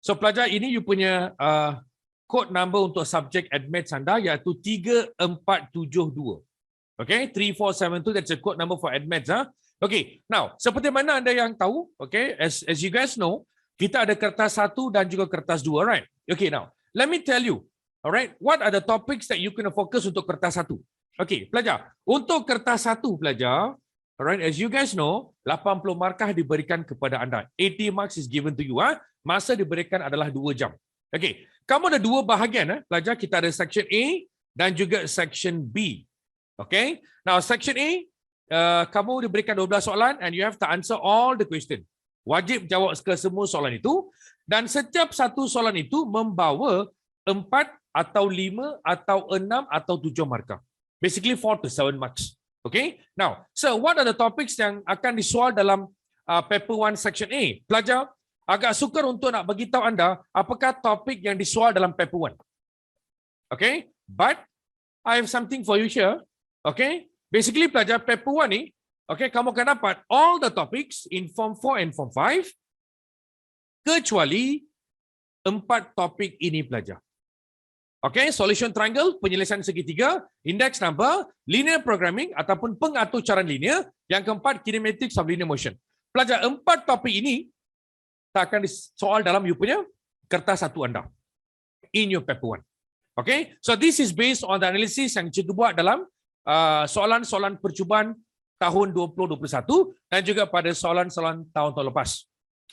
So pelajar, ini you punya code number untuk subjek admits anda iaitu 3472. Okay, 3472, that's a code number for admits. Okay, now seperti mana anda yang tahu, okay, as you guys know, kita ada kertas 1 dan juga kertas 2, right? Okay, now let me tell you, alright, what are the topics that you can focus untuk kertas 1? Okay, pelajar, untuk kertas 1 pelajar, alright, as you guys know, 80 markah diberikan kepada anda. 80 marks is given to you. Masa diberikan adalah 2 jam. Okay, kamu ada 2 bahagian, pelajar. Kita ada section A dan juga section B. Okay, now section A, kamu diberikan 12 soalan and you have to answer all the question. Wajib jawab ke semua soalan itu, dan setiap satu soalan itu membawa 4 atau 5 atau 6 atau 7 markah. Basically 4 to 7 marks. Okay, now, so what are the topics yang akan disoal dalam paper 1 section A? Pelajar, agak sukar untuk nak bagi tahu anda apakah topik yang disoal dalam paper 1. Okay, but I have something for you here. Okay, basically pelajar paper 1 ni, okay, kamu akan dapat all the topics in form 4 and form 5 kecuali 4 topik ini pelajar. Okay, solution triangle, penyelesaian segitiga, index number, linear programming ataupun pengatur caran linear, yang keempat kinematics of linear motion. Pelajar, 4 topik ini tak akan disoal dalam you punya kertas 1 anda in your paper 1. Okay, so this is based on the analysis yang cikgu buat dalam soalan-soalan percubaan tahun 2021 dan juga pada soalan-soalan tahun-tahun lepas.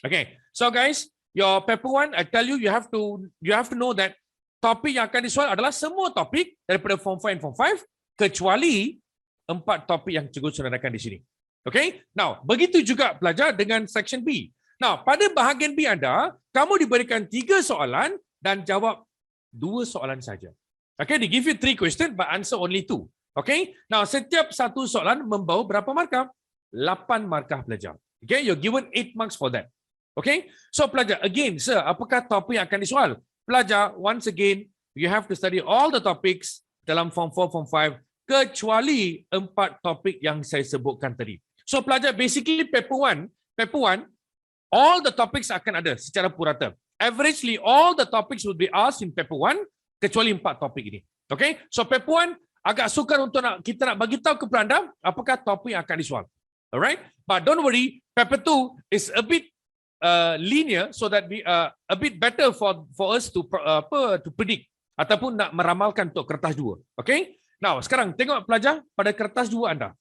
Okay, so guys, your paper 1, I tell you, you have to know that topik yang akan disoal adalah semua topik daripada form 4 and form 5 kecuali 4 topik yang cikgu saudarakan di sini. Okay, now begitu juga pelajar dengan section B. Now pada bahagian B anda, kamu diberikan 3 soalan dan jawab 2 soalan saja. Okay, they give you 3 questions but answer only 2. Okay, now setiap satu soalan membawa berapa markah? 8 markah pelajar. Okay, you're given 8 marks for that. Okay, so pelajar, again, sir, apakah topik yang akan disoal? Pelajar, once again, you have to study all the topics dalam form 4, form 5, kecuali 4 topik yang saya sebutkan tadi. So pelajar, basically paper 1, all the topics akan ada secara purata. Averagely, all the topics will be asked in paper 1, kecuali 4 topik ini. Okay, so paper 1, agak sukar untuk kita nak bagi tahu kepada anda apakah topik yang akan disoal. Alright, but don't worry, paper 2 is a bit linear, so that we a bit better for us to predict ataupun nak meramalkan untuk kertas 2. Okay, now sekarang tengok pelajar pada kertas 2 anda.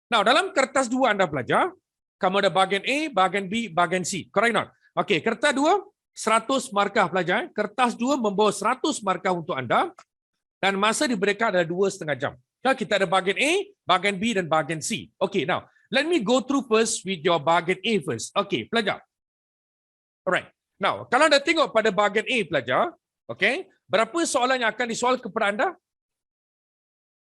Now dalam kertas 2 anda pelajar, kamu ada bahagian A, bahagian B, bahagian C. Correct not? Okay, kertas 2 100 markah pelajar. Kertas 2 membawa 100 markah untuk anda. Dan masa diberikan adalah 2,5 jam. Now, kita ada bahagian A, bahagian B dan bahagian C. Okay, now let me go through first with your bahagian A first. Okay, pelajar. Alright. Now, kalau anda tengok pada bahagian A pelajar, okay, berapa soalan yang akan disoal kepada anda?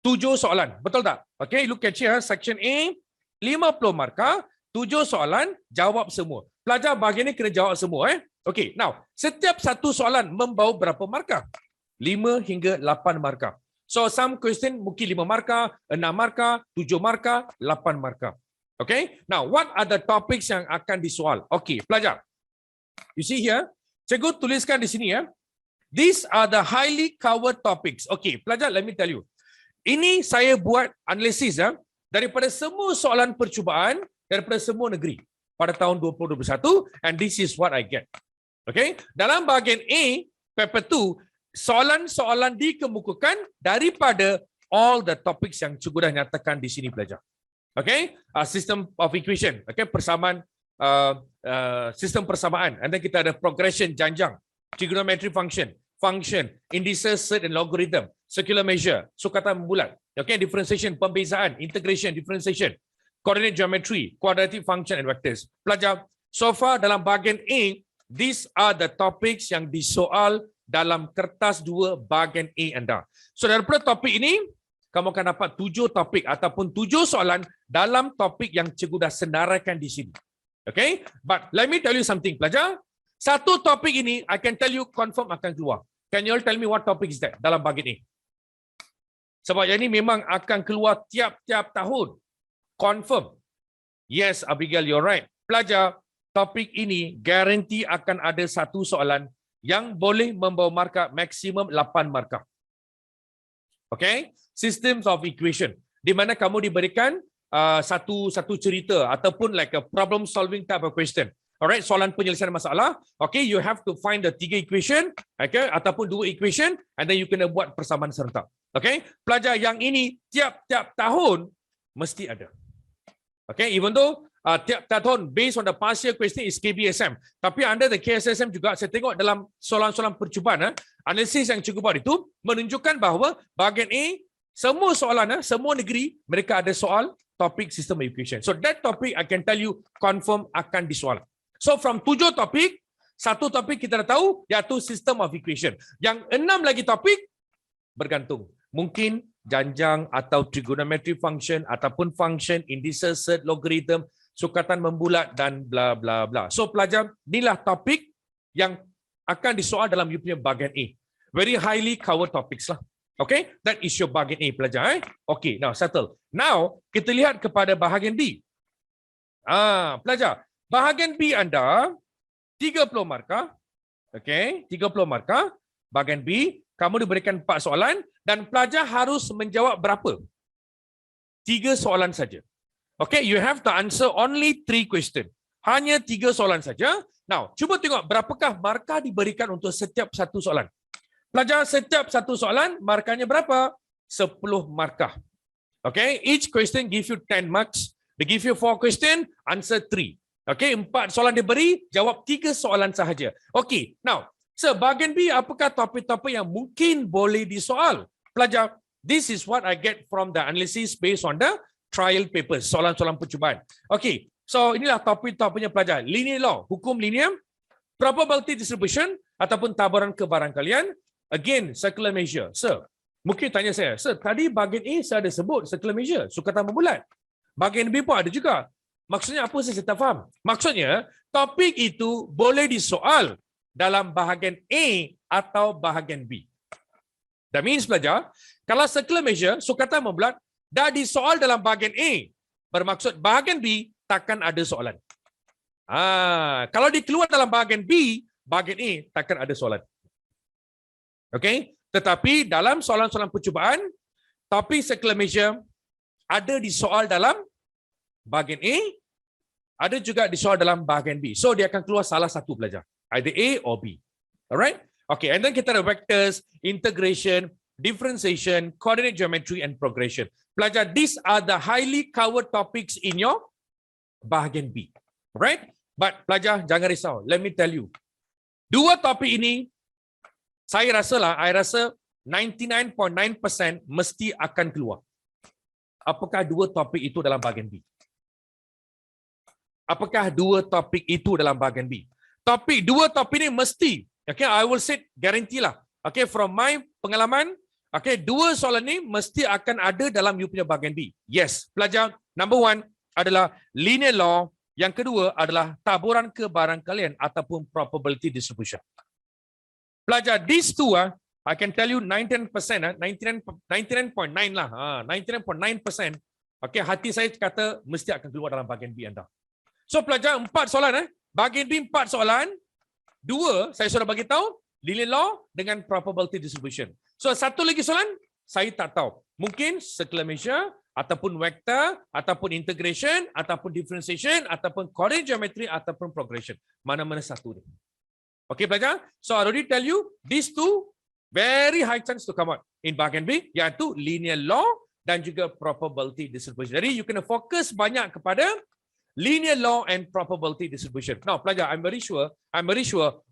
7 soalan. Betul tak? Okay, look at here. Section A, 50 markah, 7 soalan, jawab semua. Pelajar bahagian ini kena jawab semua. Okay, now, setiap satu soalan membawa berapa markah? 5 hingga 8 markah. So some question mungkin 5 markah, 6 markah, 7 markah, 8 markah. Okay? Now, what are the topics yang akan disoal? Okay, pelajar. You see here, cikgu tuliskan di sini ya. These are the highly covered topics. Okay, pelajar, let me tell you. Ini saya buat analisis ya daripada semua soalan percubaan daripada semua negeri pada tahun 2021, and this is what I get. Okay? Dalam bahagian A, paper 2, soalan-soalan dikemukakan daripada all the topics yang cikgu dah nyatakan di sini pelajar. Okay, system of equation, okay, persamaan, sistem persamaan, and then kita ada progression janjang, trigonometry function, indices, surd and logarithm, circular measure, sukatan bulat, okay, differentiation, pembezaan, integration, differentiation, coordinate geometry, quadratic function and vectors. Pelajar, so far dalam bahagian A, these are the topics yang disoal dalam kertas 2 bahagian A anda. So daripada topik ini, kamu akan dapat 7 topik ataupun 7 soalan dalam topik yang cikgu dah senaraikan di sini. Okay? But let me tell you something, pelajar. Satu topik ini, I can tell you confirm akan keluar. Can you all tell me what topic is that dalam bahagian A? Sebab yang ini memang akan keluar tiap-tiap tahun. Confirm. Yes, Abigail, you're right. Pelajar, topik ini garanti akan ada satu soalan yang boleh membawa markah maksimum 8 markah. Okay? Systems of equation. Di mana kamu diberikan satu cerita ataupun like a problem solving type of question. Alright, soalan penyelesaian masalah. Okay, you have to find the 3 equation, okay, ataupun 2 equation, and then you kena buat persamaan serentak. Okay, pelajar yang ini tiap-tiap tahun mesti ada. Okay, even though tiap-tiap tahun based on the past year question is KBSM, tapi under the KSSM juga saya tengok dalam soalan-soalan percubaan, analisis yang cukup buat itu menunjukkan bahawa bahagian A, semua soalan, semua negeri mereka ada soal topik system of equation. So that topic I can tell you confirm akan disoal. So from 7 topik, satu topik kita dah tahu iaitu system of equation. Yang 6 lagi topik bergantung. Mungkin janjang atau trigonometry function ataupun function, indices, surd, logarithm, sukatan membulat dan bla bla bla. So pelajar, inilah topik yang akan disoal dalam you punya bahagian A. Very highly covered topics lah. Okay, that is your bahagian A pelajar. Okay, now settle. Now kita lihat kepada bahagian B. Pelajar, bahagian B anda 30 markah. Okay, 30 markah. Bahagian B, kamu diberikan 4 soalan dan pelajar harus menjawab berapa? 3 soalan saja. Okay, you have to answer only 3 question. Hanya 3 soalan saja. Now, cuba tengok berapakah markah diberikan untuk setiap satu soalan. Pelajar, setiap satu soalan markahnya berapa? 10 markah. Okay, each question give you 10 marks. They give you 4 question, answer 3. Okay, 4 soalan diberi, jawab 3 soalan sahaja. Okay, now, bahagian B, apakah topik-topik yang mungkin boleh disoal? Pelajar, this is what I get from the analysis based on the trial papers, soalan-soalan percubaan. Okay, so inilah topik-topiknya pelajar. Linear law, hukum linear, probability distribution, ataupun taburan kebarangkalian. Again, circular measure. Sir, mungkin tanya saya, sir, tadi bahagian A saya ada sebut circular measure, sukatan membulat. Bahagian B pun ada juga. Maksudnya apa saya tak faham? Maksudnya, topik itu boleh disoal dalam bahagian A atau bahagian B. That means pelajar, kalau circular measure, sukatan membulat, dah disoal dalam bahagian A, bermaksud bahagian B takkan ada soalan. Kalau dikeluar dalam bahagian B, bahagian A takkan ada soalan. Okay? Tetapi dalam soalan-soalan percubaan, topik circular measure ada disoal dalam bahagian A, ada juga disoal dalam bahagian B. So dia akan keluar salah satu pelajar. Either A or B. Alright? Okay, and then kita ada vectors, integration, differentiation, coordinate geometry, and progression. Pelajar, these are the highly covered topics in your bahagian B. Right? But pelajar, jangan risau. Let me tell you. 2 topik ini, I rasa 99.9% mesti akan keluar. Apakah 2 topik itu dalam bahagian B? Apakah 2 topik itu dalam bahagian B? 2 topik ini mesti, okay, I will say guarantee lah. Okay, from my pengalaman, okay, 2 soalan ini mesti akan ada dalam you punya bahagian B. Yes, pelajar, number 1 adalah linear law, yang kedua adalah taburan kebarangkalian ataupun probability distribution. Pelajar, these 2, I can tell you 99%, 99.9 lah, 99.9%, okay, hati saya kata mesti akan keluar dalam bahagian B anda. So pelajar, 4 soalan, bahagian B 4 soalan, 2 saya sudah bagi tahu, linear law dengan probability distribution. So satu lagi soalan, saya tak tahu. Mungkin circular measure, ataupun vector, ataupun integration, ataupun differentiation, ataupun coordinate geometry, ataupun progression. Mana-mana satu ni. Okay, pelajar? So, I already tell you, these 2, very high chance to come out in bahagian B, iaitu linear law dan juga probability distribution. Jadi, you kena fokus banyak kepada linear law and probability distribution. Now, pelajar, I'm very sure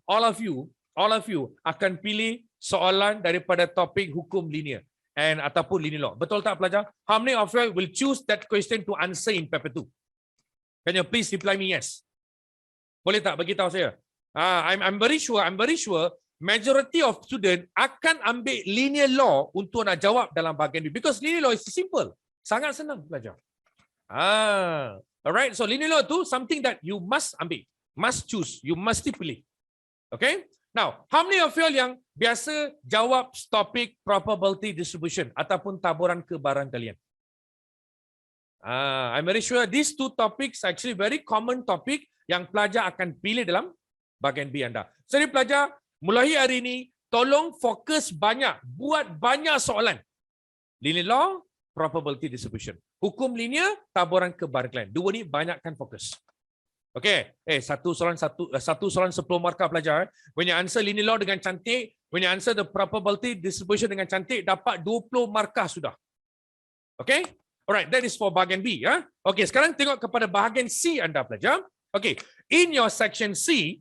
all of you akan pilih soalan daripada topik hukum linear and ataupun linear law. Betul tak pelajar? How many of you will choose that question to answer in paper 2? Can you please reply me yes? Boleh tak bagi tahu saya? I'm very sure majority of student akan ambil linear law untuk nak jawab dalam bahagian B because linear law is simple. Sangat senang pelajar. Alright, so linear law tu something that you must ambil, must choose, you mesti pilih. Okay? Now, how many of you yang biasa jawab topik probability distribution ataupun taburan kebarangkalian? I'm very sure these 2 topics actually very common topic yang pelajar akan pilih dalam bahagian B anda. Jadi pelajar, mulai hari ini, tolong fokus banyak, buat banyak soalan. Linear law, probability distribution. Hukum linear, taburan kebarangkalian. Dua ni banyakkan fokus. Okey, satu soalan 10 markah pelajar. When you answer linear law dengan cantik, when you answer the probability distribution dengan cantik, dapat 20 markah sudah. Okey? Alright, that is for bahagian B. Ya. Okey, sekarang tengok kepada bahagian C anda pelajar. Okey, in your section C,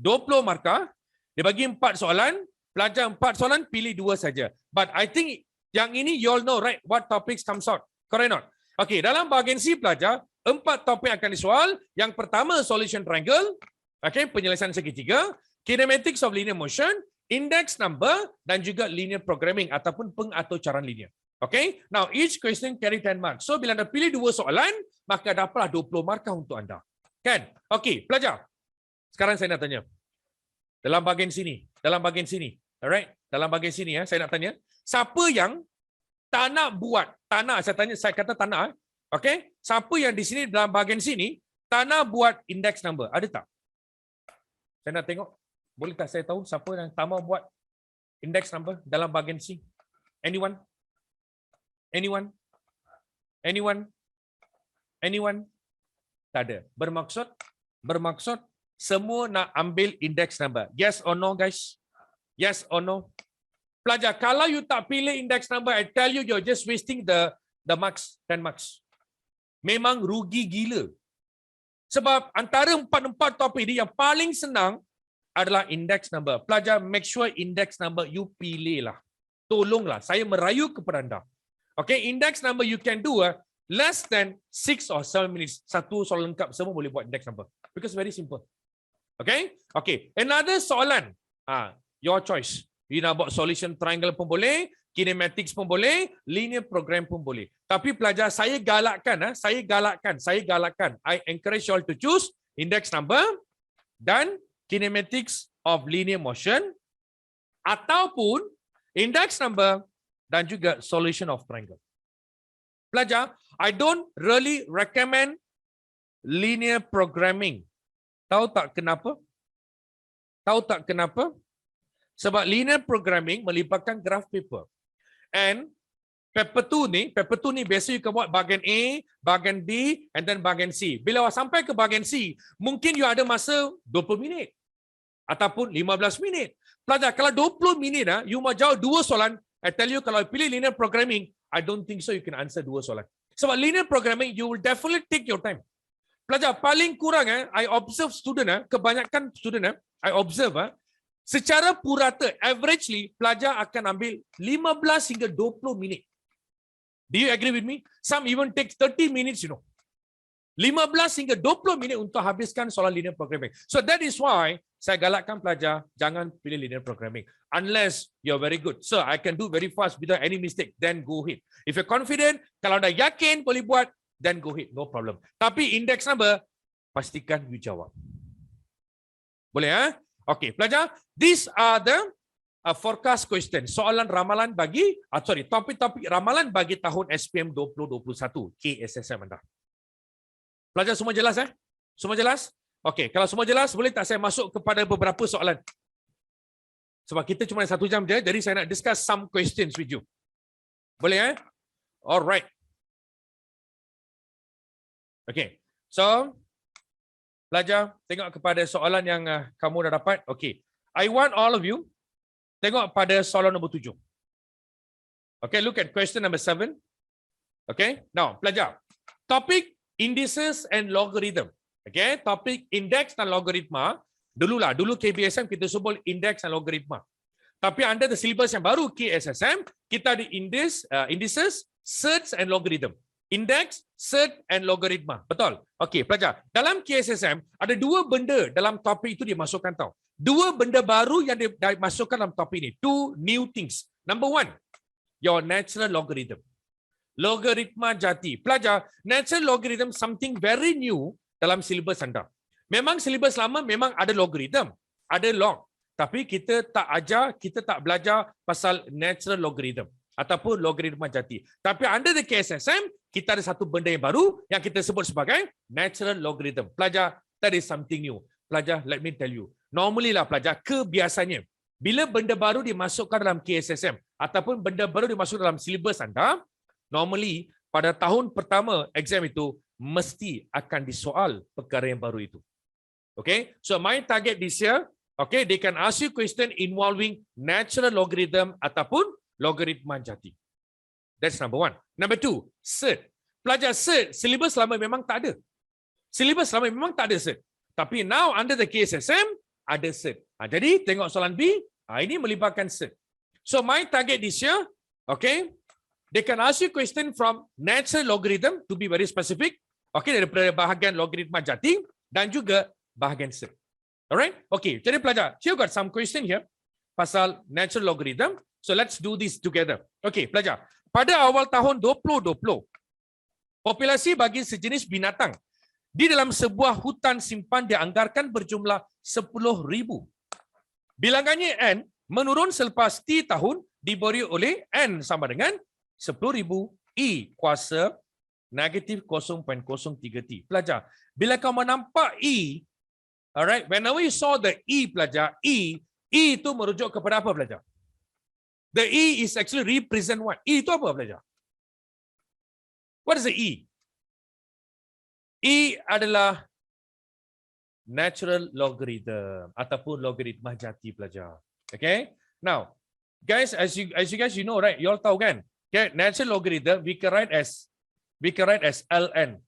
20 markah, dia bagi 4 soalan, pelajar 4 soalan, pilih 2 saja. But I think yang ini you all know, right? What topics comes out? Correct not? Okey, dalam bahagian C pelajar, 4 topik akan disoal. Yang pertama, solution triangle. Okey, penyelesaian segitiga. Kinematics of linear motion. Index number. Dan juga linear programming ataupun pengaturan linear. Okey, now each question carry 10 marks. So, bila anda pilih 2 soalan, maka dapatlah 20 markah untuk anda. Kan? Okey, pelajar. Sekarang saya nak tanya. Dalam bahagian sini. Alright? Dalam bahagian sini, saya nak tanya. Siapa yang tak nak buat? Tak nak, saya kata tak nak. Okey, siapa yang di sini dalam bahagian sini tak nak buat index number? Ada tak? Saya nak tengok. Boleh tak saya tahu siapa yang tak mau buat index number dalam bahagian C? Anyone? Anyone? Anyone? Anyone? Tak ada. Bermaksud semua nak ambil index number. Yes or no, guys? Yes or no? Pelajar, kalau you tak pilih index number, I tell you, you're just wasting the marks, 10 marks. Memang rugi gila. Sebab antara 4 topik ini yang paling senang adalah index number. Pelajar, make sure index number you pilih lah. Tolonglah, saya merayu kepada anda. Okay, index number you can do less than 6 or 7 minutes. Satu soalan lengkap, semua boleh buat index number. Because very simple. Okay? Okay, another soalan. Your choice. You nak buat solution triangle pun boleh, kinematics pun boleh, linear program pun boleh. Tapi pelajar, saya galakkan. I encourage you all to choose index number dan kinematics of linear motion ataupun index number dan juga solution of triangle. Pelajar, I don't really recommend linear programming. Tahu tak kenapa? Sebab linear programming melibatkan graph paper. And paper 2 ni biasa you buat bahagian A, bahagian B, and then bahagian C. Bila sampai ke bahagian C, mungkin you ada masa 20 minit. Ataupun 15 minit. Pelajar, kalau 20 minit, you mau jawab 2 soalan, I tell you, kalau pilih linear programming, I don't think so you can answer 2 soalan. Sebab linear programming, you will definitely take your time. Pelajar, paling kurang, I observe student, kebanyakan student, I observe, secara purata, averagely, pelajar akan ambil 15 hingga 20 minit. Do you agree with me? Some even take 30 minutes, 15 hingga 20 minit untuk habiskan soalan linear programming. So that is why saya galakkan pelajar, jangan pilih linear programming. Unless you're very good. So I can do very fast without any mistake, then go ahead. If you're confident, kalau dah yakin boleh buat, then go ahead, no problem. Tapi index number, pastikan you jawab. Boleh, Okay, pelajar, these are the forecast question. Soalan ramalan bagi, topik-topik ramalan bagi tahun SPM 2021, KSSM anda. Pelajar semua jelas, Semua jelas? Okay, kalau semua jelas, boleh tak saya masuk kepada beberapa soalan? Sebab kita cuma 1 jam je, jadi saya nak discuss some questions with you. Boleh, Alright. Okay, so pelajar, tengok kepada soalan yang kamu dah dapat. Okay. I want all of you tengok pada soalan nombor 7. Okay, look at question number 7. Okay, now pelajar. Topik indices and logarithm. Okay, topik index dan logaritma. Dulu KBSM kita sebut index dan logaritma. Tapi under the syllabus yang baru KSSM, kita ada indices, surds and logarithm. Index, surd and logaritma. Betul? Okey, pelajar. Dalam KSSM, ada 2 benda dalam topik itu dimasukkan tau. 2 benda baru yang dimasukkan dalam topik ini. 2 new things. Number 1, your natural logarithm. Logaritma jati. Pelajar, natural logarithm something very new dalam silibus anda. Memang silibus lama memang ada logarithm, ada log. Tapi kita tak belajar pasal natural logarithm ataupun logaritma jati. Tapi under the KSSM, kita ada satu benda yang baru yang kita sebut sebagai natural logarithm. Pelajar, that is something new. Pelajar, let me tell you. Normally lah pelajar, kebiasaannya, bila benda baru dimasukkan dalam KSSM ataupun benda baru dimasukkan dalam silibus anda, normally pada tahun pertama exam itu mesti akan disoal perkara yang baru itu. Okay, so my target this year, okay, they can ask you question involving natural logarithm ataupun logaritma jati. That's number one. Number two, cert. Pelajar cert, silibus lama memang tak ada. Silibus lama memang tak ada cert. Tapi now under the KSSM, ada cert. Jadi tengok soalan B, ini melibatkan cert. So my target this year, okay, they can ask you question from natural logarithm to be very specific, okay, daripada bahagian logaritma jati dan juga bahagian cert. Alright? Okay, jadi pelajar, you got some question here pasal natural logarithm. So let's do this together. Okay, pelajar. Pada awal tahun 2020, populasi bagi sejenis binatang di dalam sebuah hutan simpan dianggarkan berjumlah 10,000. Bilangannya N menurun selepas T tahun diberi oleh N sama dengan 10,000 E kuasa negatif 0.03T. Pelajar, bila kamu nampak E, alright, whenever you saw the E, pelajar, E itu merujuk kepada apa, pelajar? The E is actually represent what? E itu apa, pelajar? What is the E? E adalah natural logarithm ataupun logaritma jati, pelajar. Okay? Now, guys, as you guys you know, right? You all tahu kan? Okay, natural logarithm we can write as ln.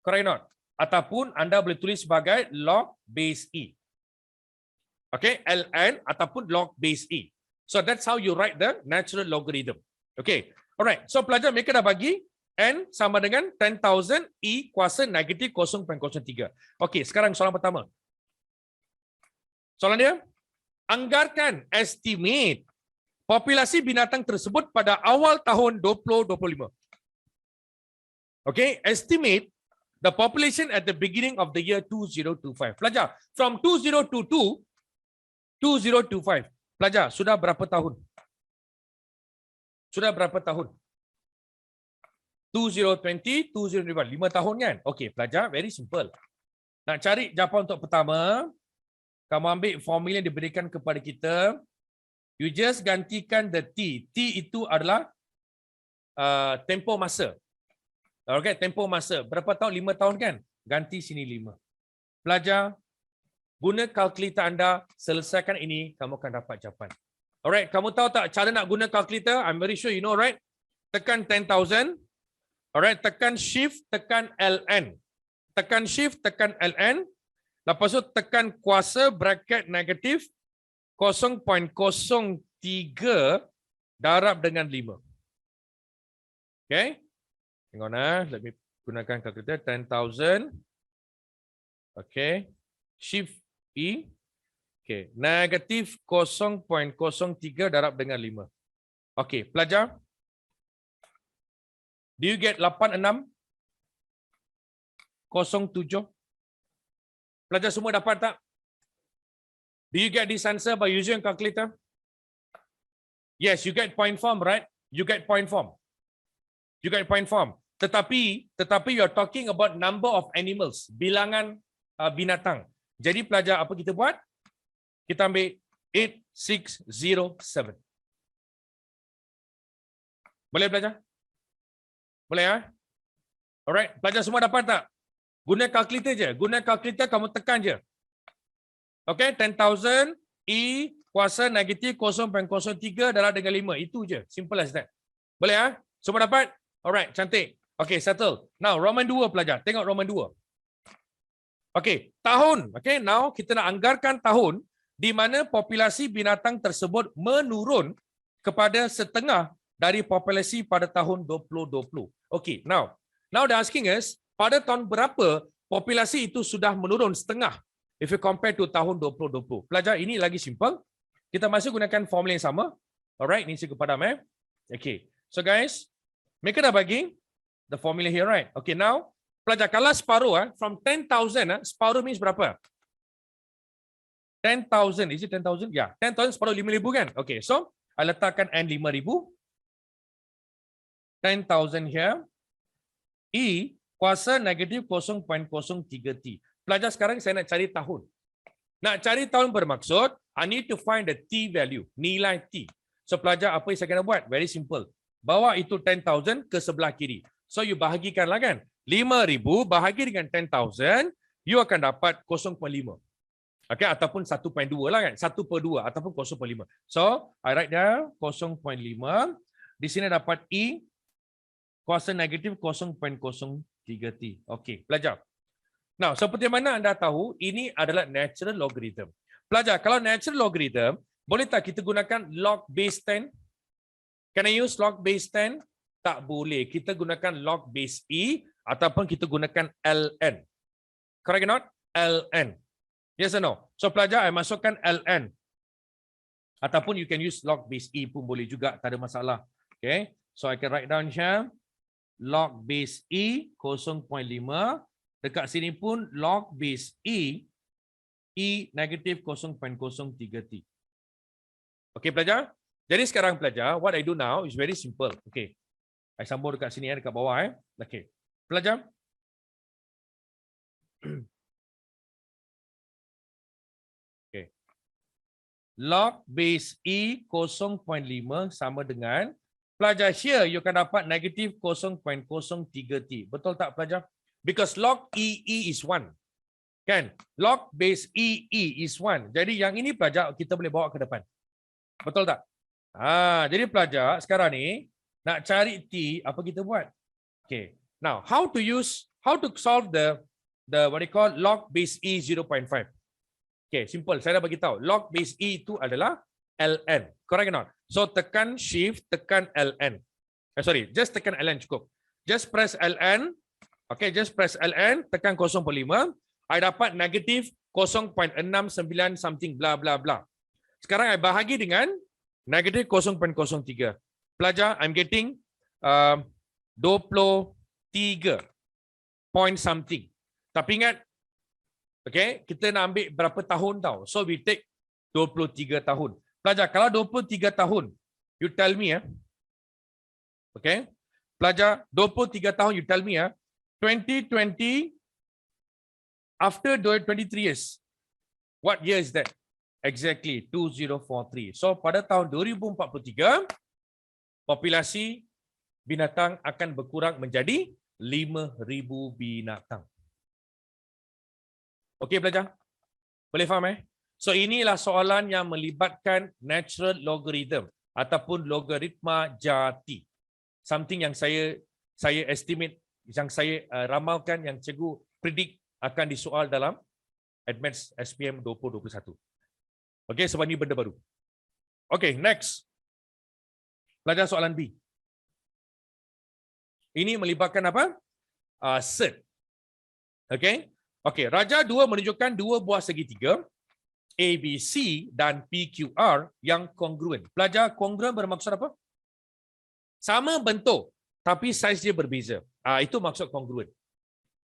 Correct not? Ataupun anda boleh tulis sebagai log base E. Okay, ln ataupun log base E. So that's how you write the natural logarithm. Okay. Alright. So pelajar mereka dah bagi N sama dengan 10,000 E kuasa negatif 0.03. Okey, sekarang soalan pertama. Soalan dia, anggarkan estimate populasi binatang tersebut pada awal tahun 2025. Okey, estimate the population at the beginning of the year 2025. Pelajar, from 2022 2025. Pelajar, sudah berapa tahun? Sudah berapa tahun? 2020, 2021, 5 tahun kan? Okey, pelajar, very simple. Nak cari jawapan untuk pertama, kamu ambil formula yang diberikan kepada kita. You just gantikan the T. T itu adalah tempoh masa. Okay, tempoh masa. Berapa tahun? 5 tahun kan? Ganti sini 5. Pelajar, guna kalkulator anda, selesaikan ini, kamu akan dapat jawapan. Alright, kamu tahu tak cara nak guna kalkulator? I'm very sure you know, right? Tekan 10,000. Alright, tekan shift, tekan ln. Tekan shift, tekan ln. Lepas tu tekan kuasa bracket negatif 0.03 darab dengan 5. Okay. Tengok nah, let me gunakan kalkulator 10,000. Okay. Shift E. Okay. Negatif 0.03 darab dengan 5. Okay, pelajar. Do you get 86? 07? Pelajar semua dapat tak? Do you get this answer by using calculator? Yes, you get point form, right? You get point form. You get point form. Tetapi you are talking about number of animals, bilangan binatang. Jadi pelajar apa kita buat? Kita ambil 8607. Boleh pelajar? Boleh ya? Alright, pelajar semua dapat tak? Guna kalkulator je. Guna kalkulator kamu tekan je. Okay, 10,000 E kuasa negatif 0.03 darab dengan 5. Itu je. Simple as that. Boleh ya? Semua dapat? Alright, cantik. Okay, settle. Now, Roman 2 pelajar. Tengok Roman 2. Okay, tahun. Okay, now kita nak anggarkan tahun di mana populasi binatang tersebut menurun kepada setengah dari populasi pada tahun 2020. Okay, now they're asking us, pada tahun berapa populasi itu sudah menurun setengah if you compare to tahun 2020. Pelajar, ini lagi simple. Kita masih gunakan formula yang sama. Alright, ini saya kepada map. Okay, so guys, mereka dah bagi the formula here, right? Okay, now, pelajar, kalau separuh, from 10,000, separuh means berapa? 10,000, is it 10,000? Ya, 10,000 separuh 5,000 kan? Okay, so, I letakkan N 5,000. 10,000 here. E kuasa negatif 0.03T. Pelajar sekarang saya nak cari tahun. Nak cari tahun bermaksud, I need to find the T value, nilai T. So pelajar apa yang saya kena buat? Very simple. Bawa itu 10,000 ke sebelah kiri. So you bahagikanlah kan. 5,000 bahagi dengan 10,000, you akan dapat 0.5. Okay, ataupun 1.2 lah kan. 1/2 ataupun 0.5. So I write down 0.5. Di sini dapat E kuasa negatif 0.03T. Okay, pelajar. Now, seperti mana anda tahu, ini adalah natural logarithm. Pelajar, kalau natural logarithm, boleh tak kita gunakan log base 10? Can I use log base 10? Tak boleh. Kita gunakan log base E ataupun kita gunakan ln. Correct or not? ln. Yes or no? So, pelajar, I masukkan ln. Ataupun you can use log base E pun boleh juga. Tak ada masalah. Okay. So, I can write down here. Log base E 0.5. Dekat sini pun log base E negatif 0.03T. Okey pelajar? Jadi sekarang pelajar, what I do now is very simple. Okey. I sambung dekat sini dekat bawah Okey. Pelajar. Okey. Log base E 0.5 sama dengan pelajar here you akan dapat negatif 0.03T. Betul tak pelajar? Because log EE is 1. Kan? Log base EE is 1. Jadi yang ini pelajar kita boleh bawa ke depan. Betul tak? Jadi pelajar sekarang ni nak cari T, apa kita buat? Okay. Now, how to solve the what you call log base E 0.5. Okay, simple. Saya dah bagi tahu. Log base E itu adalah ln. Correct or not? So tekan shift, tekan ln. Just tekan ln cukup. Just press ln. Okay, just press ln, tekan 0.5, I dapat negatif 0.69 something, bla bla bla. Sekarang I bahagi dengan negatif 0.03. Pelajar, I'm getting 23 point something. Tapi ingat, okay, kita nak ambil berapa tahun tau. So we take 23 tahun. Pelajar, kalau 23 tahun, you tell me okay. Pelajar, 23 tahun, you tell me 2020 after 23 years. What year is that? Exactly 2043. So pada tahun 2043 populasi binatang akan berkurang menjadi 5,000 binatang. Okey pelajar? Boleh faham So inilah soalan yang melibatkan natural logarithm ataupun logaritma jati. Something yang saya estimate, yang saya ramalkan, yang cikgu predict akan disoal dalam Advanced SPM 2021. Okey, sebab ini benda baru. Okey, next. Pelajar soalan B. Ini melibatkan apa? Set. Okey. Okey, Raja 2 menunjukkan dua buah segitiga ABC dan PQR yang kongruen. Pelajar, kongruen bermaksud apa? Sama bentuk tapi saiz dia berbeza. Itu maksud kongruen.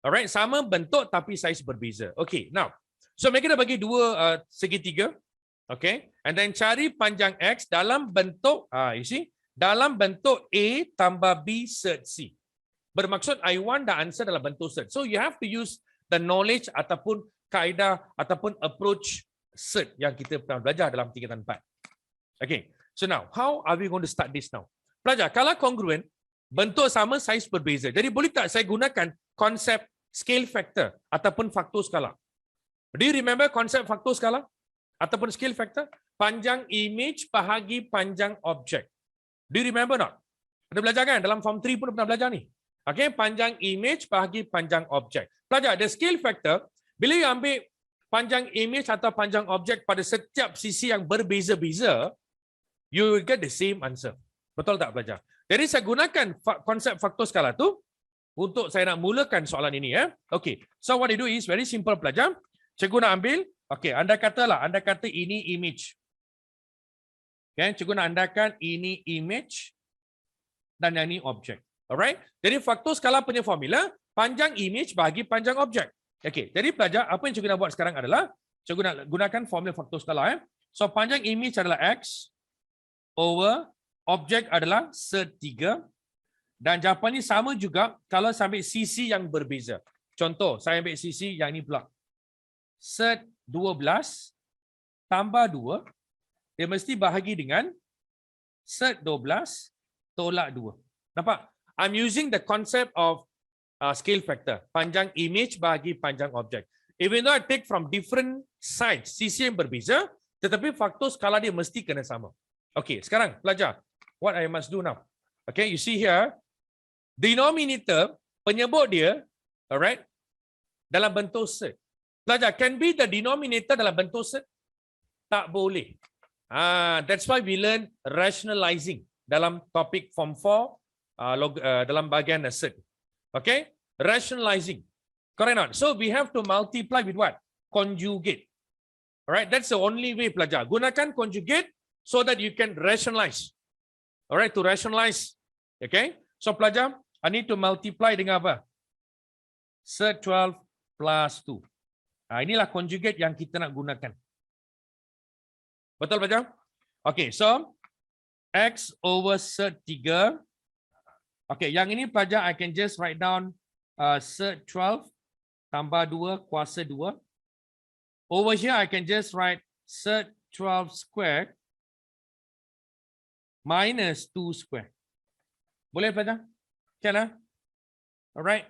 Alright, sama bentuk tapi saiz berbeza. Okay, now, so mereka dah bagi dua segitiga. Okay, and then cari panjang X dalam bentuk, you see, dalam bentuk A tambah B set C. Bermaksud I want the answer dalam bentuk set. So you have to use the knowledge ataupun kaedah ataupun approach set yang kita pernah belajar dalam tingkatan 4. Okay, so now, how are we going to start this now? Pelajar, kalau kongruen, bentuk sama, saiz berbeza. Jadi boleh tak saya gunakan konsep scale factor ataupun faktor skala? Do you remember konsep faktor skala ataupun scale factor? Panjang image bahagi panjang objek. Do you remember not? Pernah belajar kan? Dalam form 3 pun pernah belajar ni. Okay, panjang image bahagi panjang objek. Pelajar, the scale factor, bila you ambil panjang image atau panjang objek pada setiap sisi yang berbeza-beza, you will get the same answer. Betul tak pelajar? Jadi saya gunakan konsep faktor skala tu untuk saya nak mulakan soalan ini. Okay, so what you do is very simple pelajar. Cikgu nak ambil, okay, anda kata ini image. Okay, cikgu nak andakan ini image dan yang ini objek. Alright? Jadi faktor skala punya formula, panjang image bagi panjang objek. Okay, jadi pelajar, apa yang cikgu nak buat sekarang adalah, cikgu nak gunakan formula faktor skala. So panjang image adalah X over objek adalah set 3 Dan jawapan ini sama juga kalau saya ambil sisi yang berbeza. Contoh, saya ambil sisi yang ini pula. Set 12 tambah 2, dia mesti bahagi dengan set 12 tolak 2. Nampak? I'm using the concept of scale factor. Panjang image bahagi panjang objek. Even though I take from different sides, sisi yang berbeza, tetapi faktor skala dia mesti kena sama. Okay, sekarang pelajar. What I must do now? Okay, you see here, denominator, penyebut dia, alright, dalam bentuk set. Pelajar, can be the denominator dalam bentuk set? Tak boleh. That's why we learn rationalizing dalam topik form 4 dalam bahagian set. Okay, rationalizing. Correct not? So we have to multiply with what? Conjugate. Alright, that's the only way, pelajar. Gunakan conjugate so that you can rationalize. Alright, to rationalize. Okay, so pelajar, I need to multiply dengan apa? Set 12 plus 2. Inilah conjugate yang kita nak gunakan. Betul pelajar? Okay, so X over set 3. Okay, yang ini pelajar I can just write down set 12 tambah 2 kuasa 2. Over here I can just write set 12 squared minus 2 squared. Boleh pelajar? Can? Alright.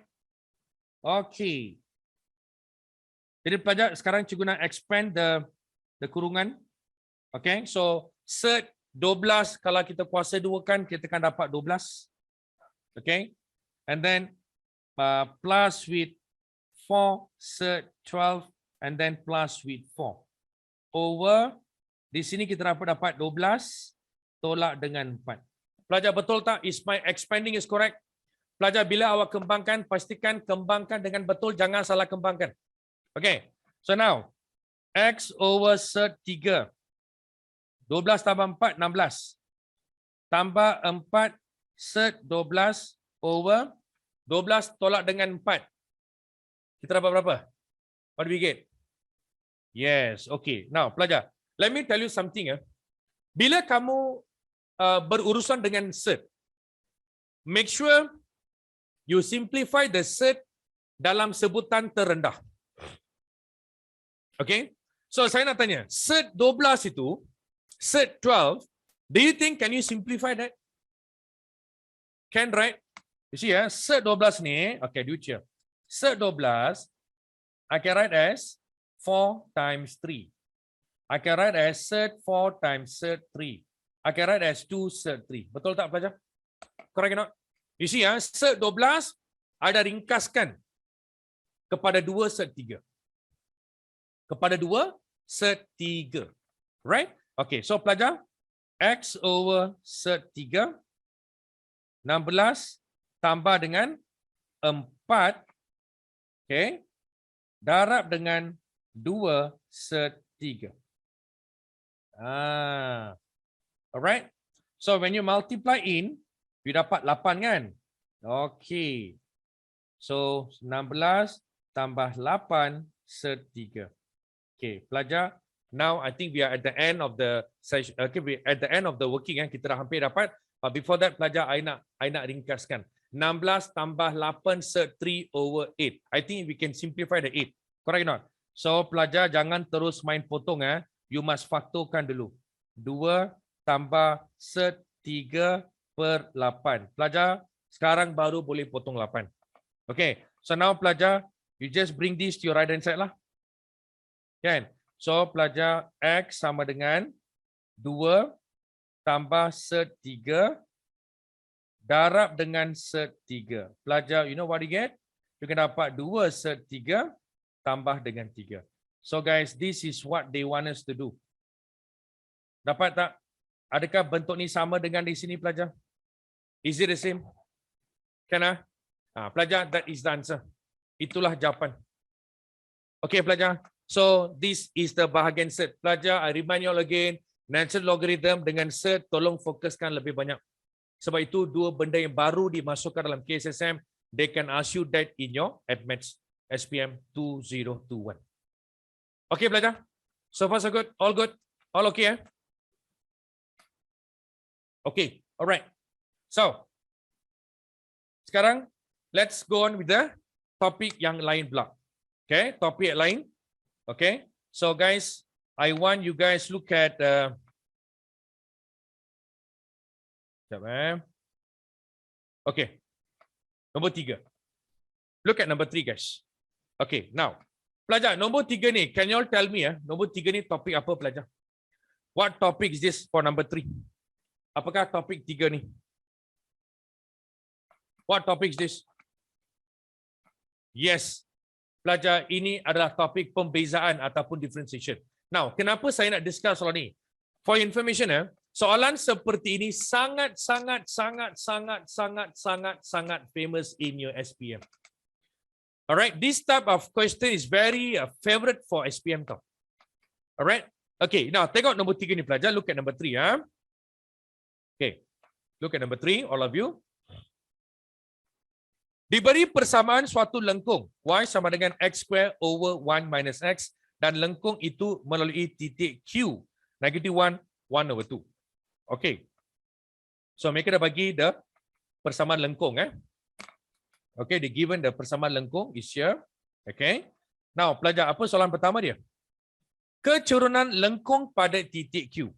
Okay. Jadi pelajar sekarang cikgu nak expand the kurungan. Okay, so set 12 kalau kita kuasa 2 kan kita akan dapat 12. Okay, and then plus with 4 set 12 and then plus with 4 over di sini kita dapat 12 tolak dengan 4. Pelajar betul tak? Is my expanding is correct? Pelajar bila awak kembangkan pastikan kembangkan dengan betul, jangan salah kembangkan. Okay, so now X over set 3 12 tambah 4 16 tambah 4 set 12 over 12 tolak dengan 4. Kita dapat berapa? What do we get? Yes, okay. Now, pelajar, let me tell you something. Bila kamu berurusan dengan set, make sure you simplify the set dalam sebutan terendah. Okay? So, saya nak tanya, set 12 itu, set 12, do you think can you simplify that? Can, right? You see, set 12 ni, okay, do it here. Set 12, I can write as 4 times 3. I can write as set 4 times set 3. I can write as 2 set 3. Betul tak pelajar? Correct or not? You see, set 12 ada ringkaskan kepada 2 set 3. Kepada 2 set 3. Right? Okay, so pelajar, X over set 3, 16 tambah dengan 4, okay, darab dengan 2 set 3. Alright. So when you multiply in, you dapat 8 kan? Okay. So 16 tambah 8 set 3. Okay, pelajar. Now I think we are at the end of the session. Okay, we at the end of the working. Kita dah hampir dapat. But before that, pelajar, I nak ringkaskan. 16 tambah 8 set 3 over 8. I think we can simplify the 8. Correct or not? So pelajar jangan terus main potong. You must faktorkan dulu. 2 tambah set 3 per 8. Pelajar, sekarang baru boleh potong 8. Okay. So now pelajar, you just bring this to your right hand side lah. Kan? So pelajar, X sama dengan 2 tambah set 3 darab dengan set 3. Pelajar, you know what you get? You can dapat 2 set 3 tambah dengan 3. So guys, this is what they want us to do. Dapat tak? Adakah bentuk ni sama dengan di sini pelajar? Is it the same? Kan? Pelajar, that is the answer. Itulah jawapan. Okay pelajar. So this is the bahagian set. Pelajar, I remind you all again, natural logarithm dengan set, tolong fokuskan lebih banyak. Sebab itu dua benda yang baru dimasukkan dalam KSSM. They can ask you that in your ADMATS SPM 2021. Okay pelajar? So far so good? All good? All okay? Okay, alright. So, sekarang let's go on with the topik yang lain pula. Okay, topik yang lain. Okay, so guys, I want you guys look at okay, nombor 3. Look at number 3, guys. Okay, now pelajar nombor 3 ni, can you all tell me nombor 3 ni topik apa pelajar? What topic is this for number 3? Apakah topik 3 ni? What topic is this? Yes. Pelajar, ini adalah topik pembezaan ataupun differentiation. Now, kenapa saya nak discuss soal ni? For information, soalan seperti ini sangat famous in your SPM. Alright, this type of question is very favorite for SPM tau. Alright, okay. Now, tengok nombor 3 ni pelajar. Look at number 3. Okay, look at number 3, all of you. Diberi persamaan suatu lengkung y sama dengan x square over 1 minus x dan lengkung itu melalui titik Q -1 over 2. Okay. So mereka dah bagi the persamaan lengkung. Okay, they given the persamaan lengkung is here. Okay. Now pelajar, apa soalan pertama dia? Kecurunan lengkung pada titik Q.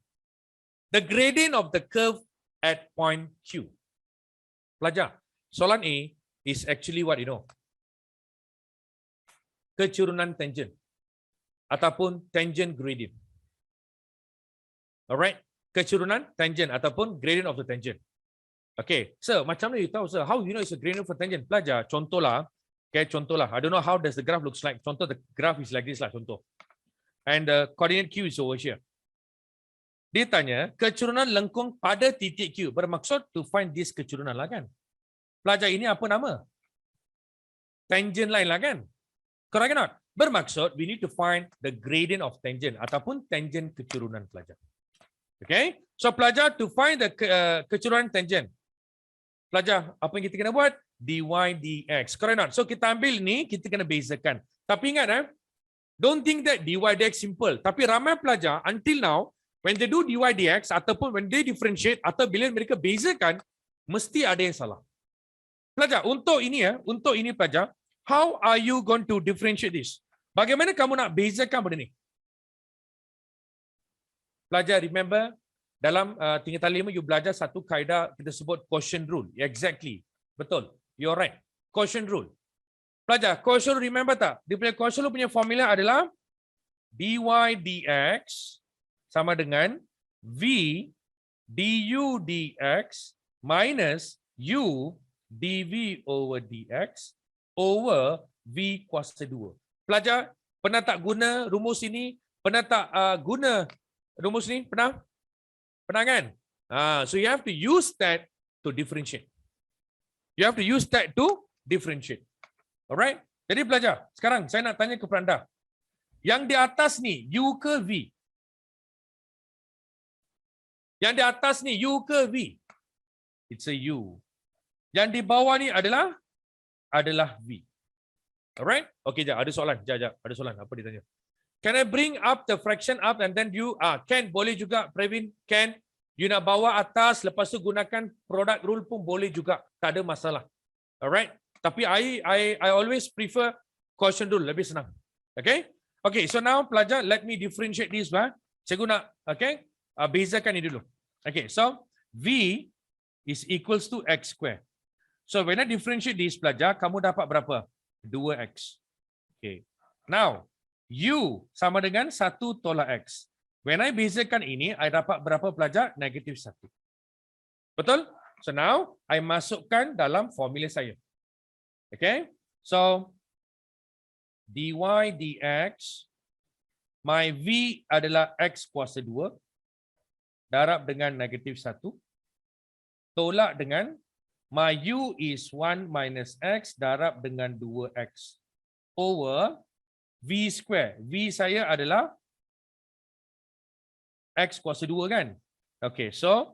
The gradient of the curve at point Q. Pelajar, soalan A is actually what you know. Kecurunan tangent ataupun tangent gradient. Alright, kecurunan tangent ataupun gradient of the tangent. Okay, sir, macam mana you tahu, sir? How you know it's a gradient for tangent? Pelajar, contohlah. Okay, contohlah. I don't know how does the graph looks like. Contoh, the graph is like this lah, contoh. And the coordinate Q is over here. Dia tanya, kecurunan lengkung pada titik Q. Bermaksud to find this kecurunan lah kan? Pelajar, ini apa nama? Tangent line lah kan? Correct or not? Bermaksud, we need to find the gradient of tangent ataupun tangent kecurunan pelajar. Okay? So pelajar, to find the kecurunan tangent. Pelajar, apa yang kita kena buat? dy dx. Correct or not? So kita ambil ni, kita kena bezakan. Tapi ingat, don't think that dy dx simple. Tapi ramai pelajar, until now, when they do dy dx ataupun when they differentiate atau bila mereka bezakan, mesti ada yang salah. Pelajar, untuk ini pelajar, how are you going to differentiate this? Bagaimana kamu nak bezakan benda ni? Pelajar, remember, dalam tingkatan 5, you belajar satu kaedah kita sebut quotient rule. Exactly. Betul. You're right. Quotient rule. Pelajar, quotient rule remember tak? Dia punya quotient rule punya formula adalah dy dx sama dengan v du dx minus u dv over dx over v kuasa 2. Pelajar, pernah tak guna rumus ini? Pernah tak guna rumus ni? Pernah? Pernah kan? So you have to use that to differentiate. You have to use that to differentiate. Alright? Jadi pelajar, sekarang saya nak tanya kepada anda. Yang di atas ni, U ke V? Yang di atas ni, U ke V? It's a U. Yang di bawah ni adalah V. Alright? Okay, jap, ada soalan. Jap, ada soalan. Apa dia tanya? Can I bring up the fraction up and then you can, boleh juga Pravin, can. You nak bawa atas, lepas tu gunakan product rule pun boleh juga. Tak ada masalah. Alright? Tapi I always prefer quotient rule, lebih senang. Okay? Okay, so now pelajar, let me differentiate this. Cikgu nak, okay? Bezakan ini dulu. Okay, so V is equals to X square. So when I differentiate this, pelajar, kamu dapat berapa? 2X. Okay. Now, U sama dengan 1 tolak X. When I bezakan ini, I dapat berapa pelajar? Negatif 1. Betul? So now, I masukkan dalam formula saya. Okay? So, dy dx, my V adalah X kuasa 2, darab dengan negatif 1, tolak dengan my U is 1 minus X darab dengan 2X over V square. V saya adalah X kuasa 2 kan? Okay, so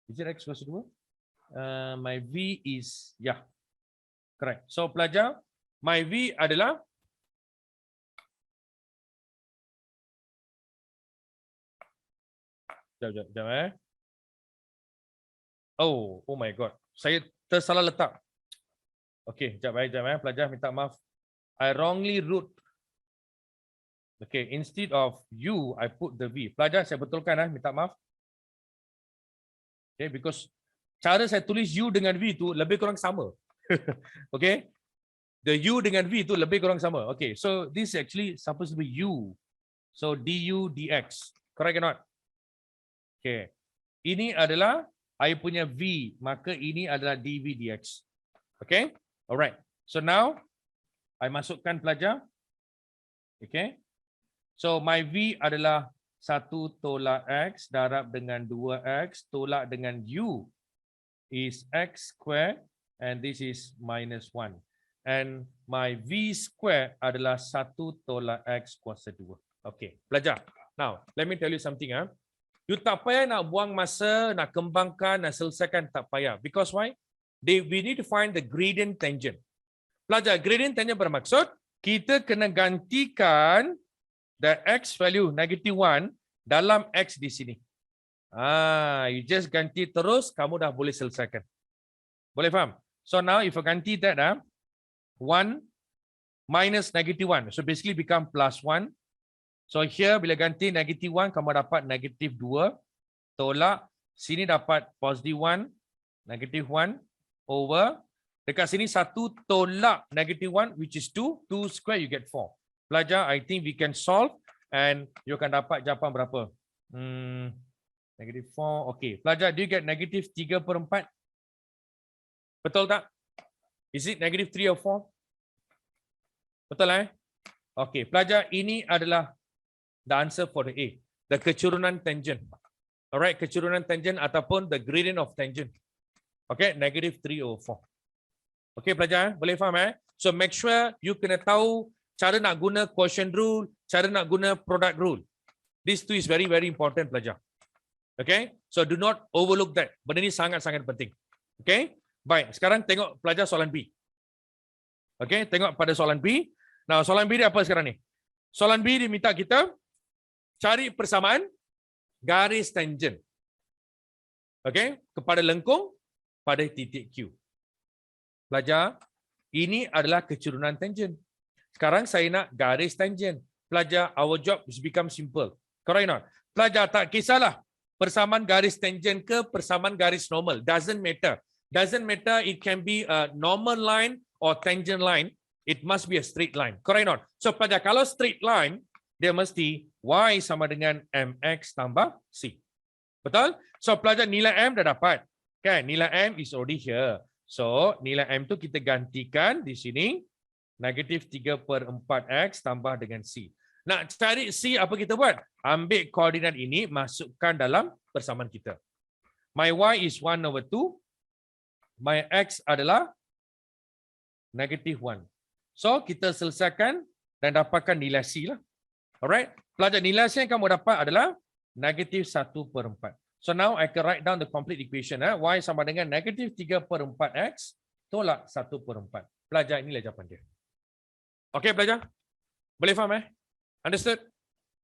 is it X kuasa 2? My V is, yeah, correct. So pelajar, my V adalah Jap. Oh my God. Saya tersalah letak. Okey, sekejap pelajar minta maaf. I wrongly wrote. Okay, instead of U, I put the V. Pelajar, saya betulkan minta maaf. Okay, because cara saya tulis U dengan V itu lebih kurang sama. Okay, the U dengan V itu lebih kurang sama. Okay, so this actually supposed to be U. So DU dx. Correct or not? Okay, ini adalah I punya V, maka ini adalah dV dx. Okay, alright. So now I masukkan pelajar. Okay. So my V adalah 1 tolak X darab dengan 2X tolak dengan U is X square and this is minus 1. And my V square adalah 1 tolak X kuasa 2. Okay, pelajar. Now, let me tell you something. You tak payah nak buang masa, nak kembangkan, nak selesaikan, tak payah. Because why? We need to find the gradient tangent. Pelajar, gradient tangent bermaksud kita kena gantikan the X value -1 dalam X di sini. You just ganti terus, kamu dah boleh selesaikan. Boleh faham? So now if you ganti that, 1 minus -1. So basically become +1. So here bila ganti -1, kamu dapat -2. Tolak, sini dapat +1, -1 over. Dekat sini 1 tolak -1 which is 2. 2 square you get 4. Pelajar, I think we can solve and you akan dapat jawapan berapa? -4. Okay. Pelajar, do you get -3/4? Betul tak? Is it -3 or 4? Betul Okay. Pelajar, ini adalah the answer for the A. The kecurunan tangent. Alright, kecurunan tangent ataupun the gradient of tangent. Okay, -3 over 4. Okay, pelajar, boleh faham So make sure you kena tahu cara nak guna quotient rule, cara nak guna product rule. These two is very, very important, pelajar. Okay, so do not overlook that. Benda ni sangat-sangat penting. Okay, baik. Sekarang tengok pelajar soalan B. Okay, tengok pada soalan B. Nah, soalan B dia apa sekarang ni? Soalan B dia minta kita cari persamaan garis tangent. Okay, kepada lengkung pada titik Q. Pelajar, ini adalah kecurunan tangent. Sekarang saya nak garis tangent. Pelajar, our job is become simple. Correct or not? Pelajar, tak kisahlah persamaan garis tangent ke persamaan garis normal. Doesn't matter. Doesn't matter, it can be a normal line or tangent line. It must be a straight line. Correct or not? So, pelajar, kalau straight line, dia mesti Y sama dengan MX tambah C. Betul? So, pelajar, nilai M dah dapat. Kan? Nilai M is already here. So, nilai M tu kita gantikan di sini. -3/4X tambah dengan C. Nak cari C, apa kita buat? Ambil koordinat ini, masukkan dalam persamaan kita. My Y is 1/2. My X adalah -1. So, kita selesaikan dan dapatkan nilai C lah. Alright. Pelajar, nilai C yang kamu dapat adalah -1/4. So, now I can write down the complete equation. Y sama dengan -3/4X tolak 1/4. Pelajar, inilah jawapan dia. Okay, pelajar? Boleh faham Understood?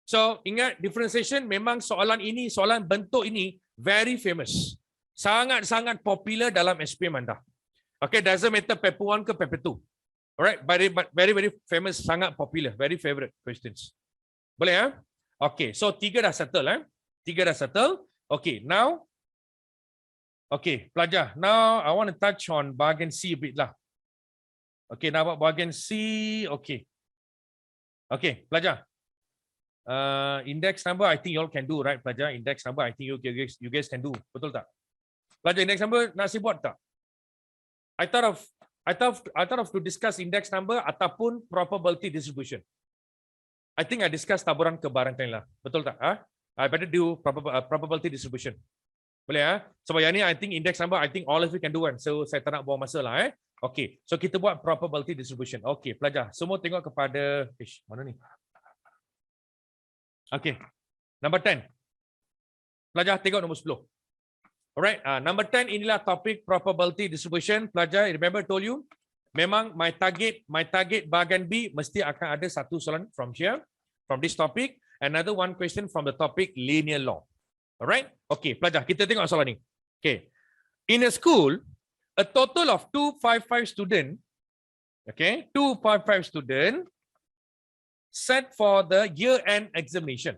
So, ingat differentiation memang soalan ini, soalan bentuk ini very famous. Sangat-sangat popular dalam SPM anda. Okay, doesn't matter paper 1 ke paper 2. Alright, very, very famous, sangat popular, very favorite questions. Boleh Okay, so 3 dah settle 3 dah settle. Okay, now. Okay, pelajar. Now, I want to touch on bahagian C a bit lah. Okay, nak buat bahagian C. Okay. Okay, pelajar. Index number, I think you all can do, right, pelajar? Index number, I think you guys can do. Betul tak? Pelajar, index number nak buat tak? I thought of to discuss index number ataupun probability distribution. I think I discuss taburan kebarangkalian lah. Betul tak? I better do probability distribution. Boleh Sebab yang ni, I think index number, I think all of you can do kan. So, saya tak nak buang masa lah Okay, so kita buat probability distribution. Okay, pelajar, semua tengok kepada mana ni? Okay, number 10. Pelajar tengok nombor 10. Alright, number 10 inilah topik probability distribution. Pelajar, remember told you, memang my target bahagian B mesti akan ada satu soalan from here, from this topic, another one question from the topic linear law. Alright, okay, pelajar, kita tengok soalan ni. Okay, in a school, a total of 255 student, okay, 255 student set for the year-end examination.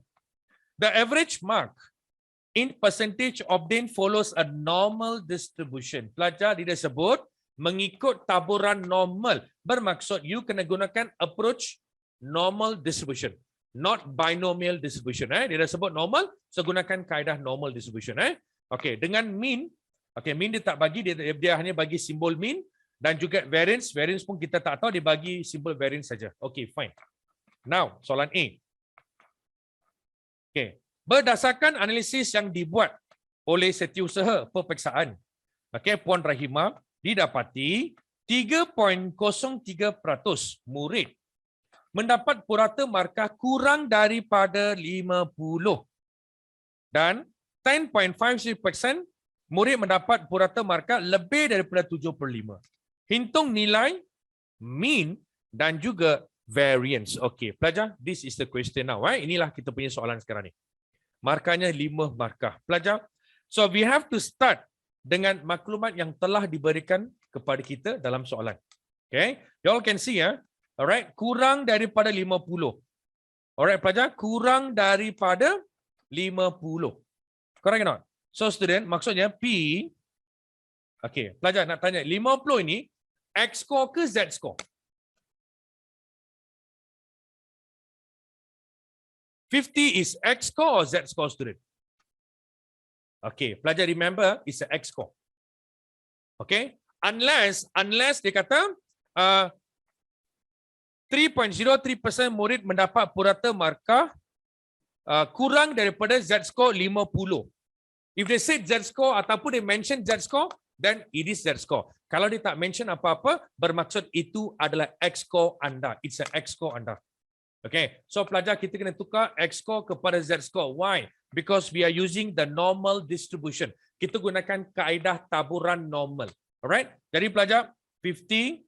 The average mark in percentage obtained follows a normal distribution. Pelajar dia sebut mengikut taburan normal. Bermaksud you kena gunakan approach normal distribution, not binomial distribution. Dia dah sebut normal, so gunakan kaedah normal distribution. Okay, dengan mean, okay, mean dia tak bagi, dia hanya bagi simbol mean, dan juga variance. Variance pun kita tak tahu, dia bagi simbol variance saja. Okay, fine. Now, soalan A. Okay. Berdasarkan analisis yang dibuat oleh Setiausaha Perpeksaan, okay, Puan Rahimah, didapati 3.03% murid mendapat purata markah kurang daripada 50 dan 10.53% murid mendapat purata markah lebih daripada 75. Hitung nilai, mean dan juga variance. Okey, pelajar, this is the question now. Inilah kita punya soalan sekarang ni. Markahnya 5 markah. Pelajar, so we have to start dengan maklumat yang telah diberikan kepada kita dalam soalan. Okay, you all can see alright, kurang daripada 50. Alright pelajar, kurang daripada 50. Correct or not? So student, maksudnya P, okay, pelajar nak tanya, 50 ini X score ke Z score? 50 is X score or Z score, student? Okay, pelajar remember, it's a X score. Okay, unless dia kata 3.03% murid mendapat purata markah kurang daripada Z score 50. If they say Z score ataupun they mention Z score, then it is Z score. Kalau dia tak mention apa-apa, bermaksud itu adalah X score anda. It's a X score anda. Okay, so pelajar kita kena tukar X score kepada Z score. Why? Because we are using the normal distribution. Kita gunakan kaedah taburan normal. Alright? Jadi pelajar, 50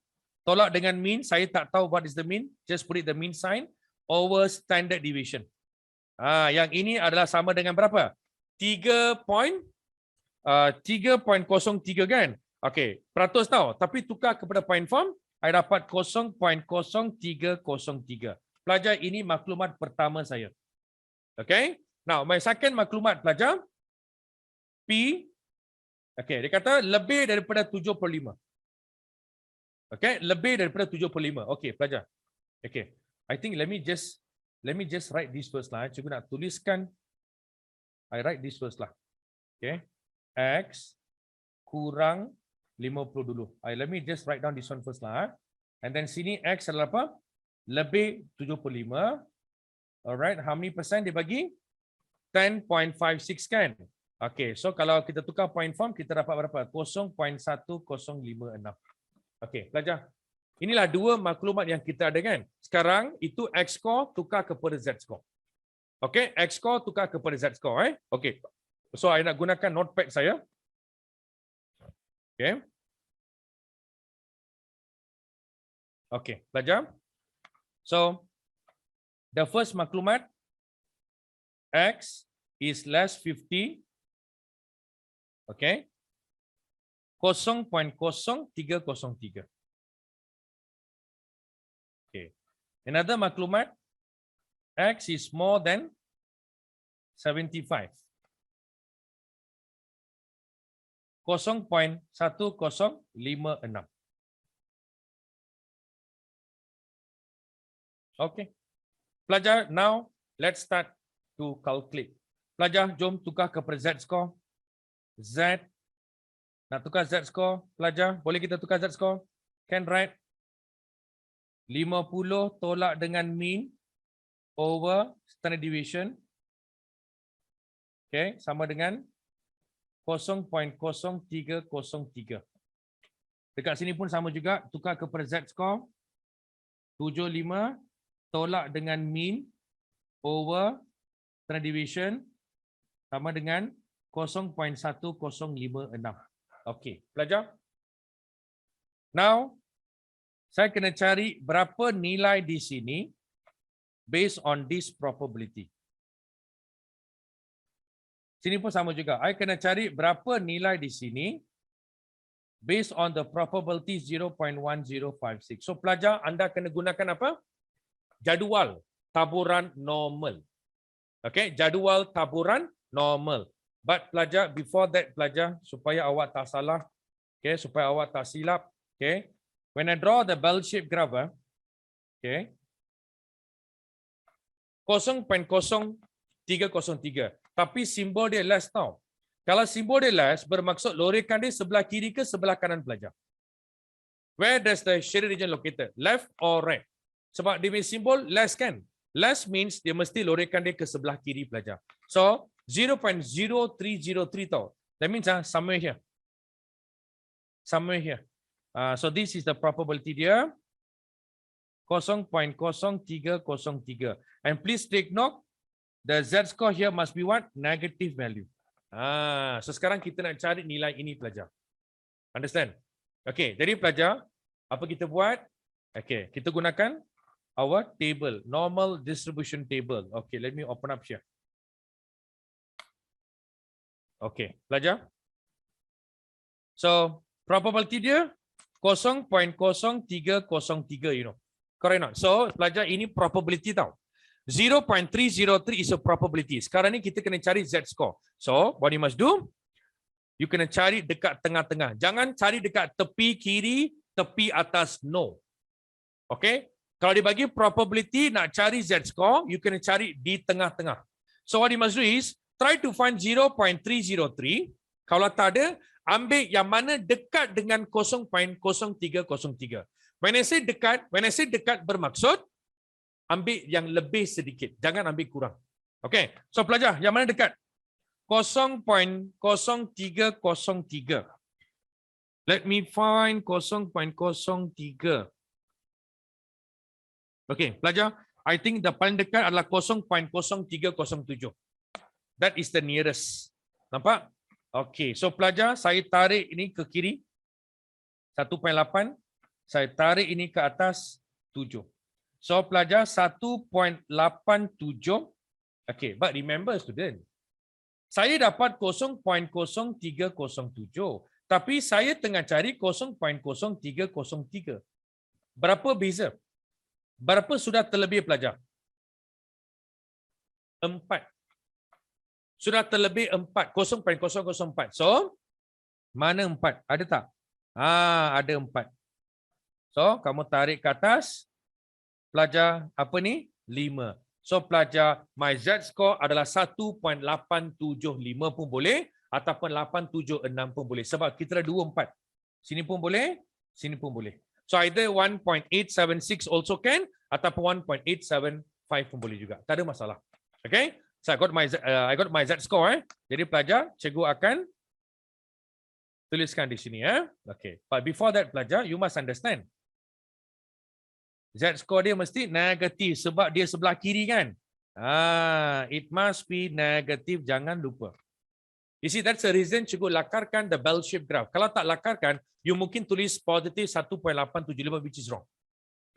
tolak dengan mean. Saya tak tahu what is the mean. Just put it the mean sign over standard deviation. Yang ini adalah sama dengan berapa? 3.03 kan? Okay, peratus tahu. Tapi tukar kepada point form, saya dapat 0.0303. Pelajar, ini maklumat pertama saya. Okay. Now, my second maklumat pelajar. P. Okay, dia kata lebih daripada 75. Okay, lebih daripada 75. Okay, pelajar. Okay, I think let me just write this first lah. Cikgu nak tuliskan. I write this first lah. Okay, X kurang 50 dulu. Let me just write down this one first lah. And then sini X adalah apa? Lebih 75. Alright, how many percent dia bagi? 10.56 kan? Okay, so kalau kita tukar point form, kita dapat berapa? 0.1056. Okay, pelajar. Inilah dua maklumat yang kita ada kan? Sekarang, itu X score tukar kepada Z score. Okay, X score tukar kepada Z score. Okay, so saya nak gunakan notepad saya. Okay. Okay, pelajar. So, the first maklumat, X is less 50. Okay. 0.0303. Okay. Another maklumat, X is more than 75. 0.1056. Okay. Pelajar, now let's start to calculate. Pelajar, jom tukar kepada Z score. Z. Nak tukar Z score. Pelajar, boleh kita tukar Z score? Can write 50 tolak dengan mean over standard deviation. Okay, sama dengan 0.0303. Dekat sini pun sama juga, tukar kepada Z score. 75 tolak dengan mean over standard deviation sama dengan 0.1056. Okey, pelajar. Now, saya kena cari berapa nilai di sini based on this probability. Sini pun sama juga. Saya kena cari berapa nilai di sini based on the probability 0.1056. So pelajar, anda kena gunakan apa? Jadual taburan normal. Okay, jadual taburan normal. But pelajar, before that pelajar, supaya awak tak salah, okay, supaya awak tak silap, okay, when I draw the bell-shaped graph, okay, 0.0303, tapi simbol dia less tau. Kalau simbol dia less, bermaksud lorekan dia sebelah kiri ke sebelah kanan pelajar? Where does the shaded region located? Left or right? Sebab dia punya simbol less kan? Less means dia mesti lorekan dia ke sebelah kiri pelajar. So 0.0303 tau. That means somewhere here. Somewhere here. So this is the probability dia. 0.0303. And please take note, the z-score here must be what? Negative value. So sekarang kita nak cari nilai ini pelajar. Understand? Okay, jadi pelajar, apa kita buat? Okay, kita gunakan our table, normal distribution table. Okay, let me open up here. Okay, pelajar. So, probability dia 0.0303, you know. Correct not? So, pelajar, ini probability tau. 0.303 is a probability. Sekarang ni kita kena cari z-score. So, what you must do? You kena cari dekat tengah-tengah. Jangan cari dekat tepi kiri, tepi atas, no. Okay? Kalau dibagi probability nak cari z-score, you kena cari di tengah-tengah. So what you must do is, try to find 0.303. Kalau tak ada, ambil yang mana dekat dengan 0.0303. When I say dekat bermaksud, ambil yang lebih sedikit. Jangan ambil kurang. Okay? So pelajar, yang mana dekat? 0.0303. Let me find 0.03. Okay, pelajar, I think the paling dekat adalah 0.0307. That is the nearest. Nampak? Okay, so pelajar, saya tarik ini ke kiri. 1.8. Saya tarik ini ke atas 7. So pelajar 1.87. Okay, but remember student, saya dapat 0.0307, tapi saya tengah cari 0.0303. Berapa beza? Berapa sudah terlebih pelajar? 4. Sudah terlebih 4, 0.004. So, mana 4? Ada tak? Ada 4. So, kamu tarik ke atas. Pelajar, apa ni? 5. So, pelajar, my z-score adalah 1.875 pun boleh, ataupun 876 pun boleh. Sebab kita ada 2, 4. Sini pun boleh, sini pun boleh. So, either 1.876 also can, ataupun 1.875 pun boleh juga. Tak ada masalah. Okay? So, I got my z-score. Jadi, pelajar, cikgu akan tuliskan di sini. Okay. But before that, pelajar, you must understand. Z-score dia mesti negatif sebab dia sebelah kiri kan. It must be negative, jangan lupa. You see, that's the reason cikgu lakarkan the bell-shaped graph. Kalau tak lakarkan, you mungkin tulis positif 1.875 which is wrong.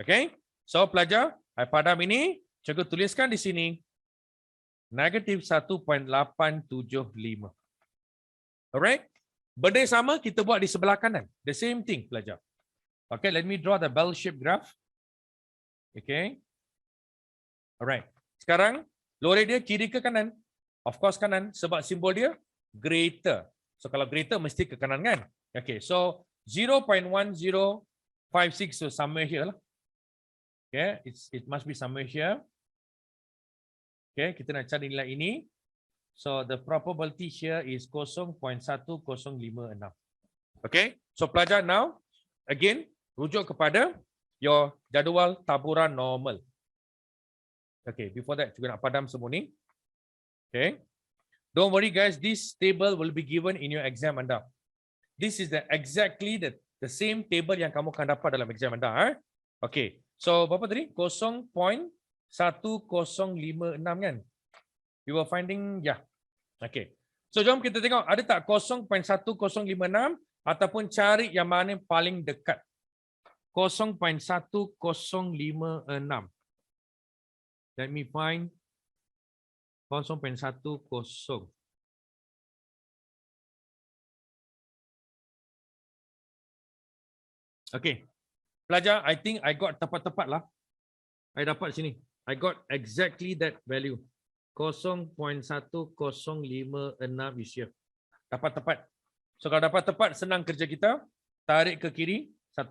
Okay? So, pelajar, padam ini, cikgu tuliskan di sini. Negatif 1.875. Alright? Benda sama kita buat di sebelah kanan. The same thing, pelajar. Okay, let me draw the bell-shaped graph. Okay. Alright. Sekarang, lore dia kiri ke kanan? Of course kanan, sebab simbol dia greater. So, kalau greater mesti ke kanan kan? Okay, so 0.1056, so somewhere here lah. Okay, it must be somewhere here. Okay, kita nak cari nilai ini. So, the probability here is 0.1056. Okay, so pelajar now, again, rujuk kepada your jadual taburan normal. Okay, before that, juga nak padam semua ni. Okay. Don't worry guys, this table will be given in your exam anda. This is exactly the same table yang kamu akan dapat dalam exam anda. Okay, so berapa tadi? 0.1056 kan? You were finding, yeah. Okay. So, jom kita tengok, ada tak 0.1056 ataupun cari yang mana paling dekat. 0.1056. Let me find 0.10. Okay. Pelajar, I think I got tepat-tepat lah. I dapat sini. I got exactly that value. 0.1056 is here. Dapat tepat. So kalau dapat tepat, senang kerja kita. Tarik ke kiri, 1.2.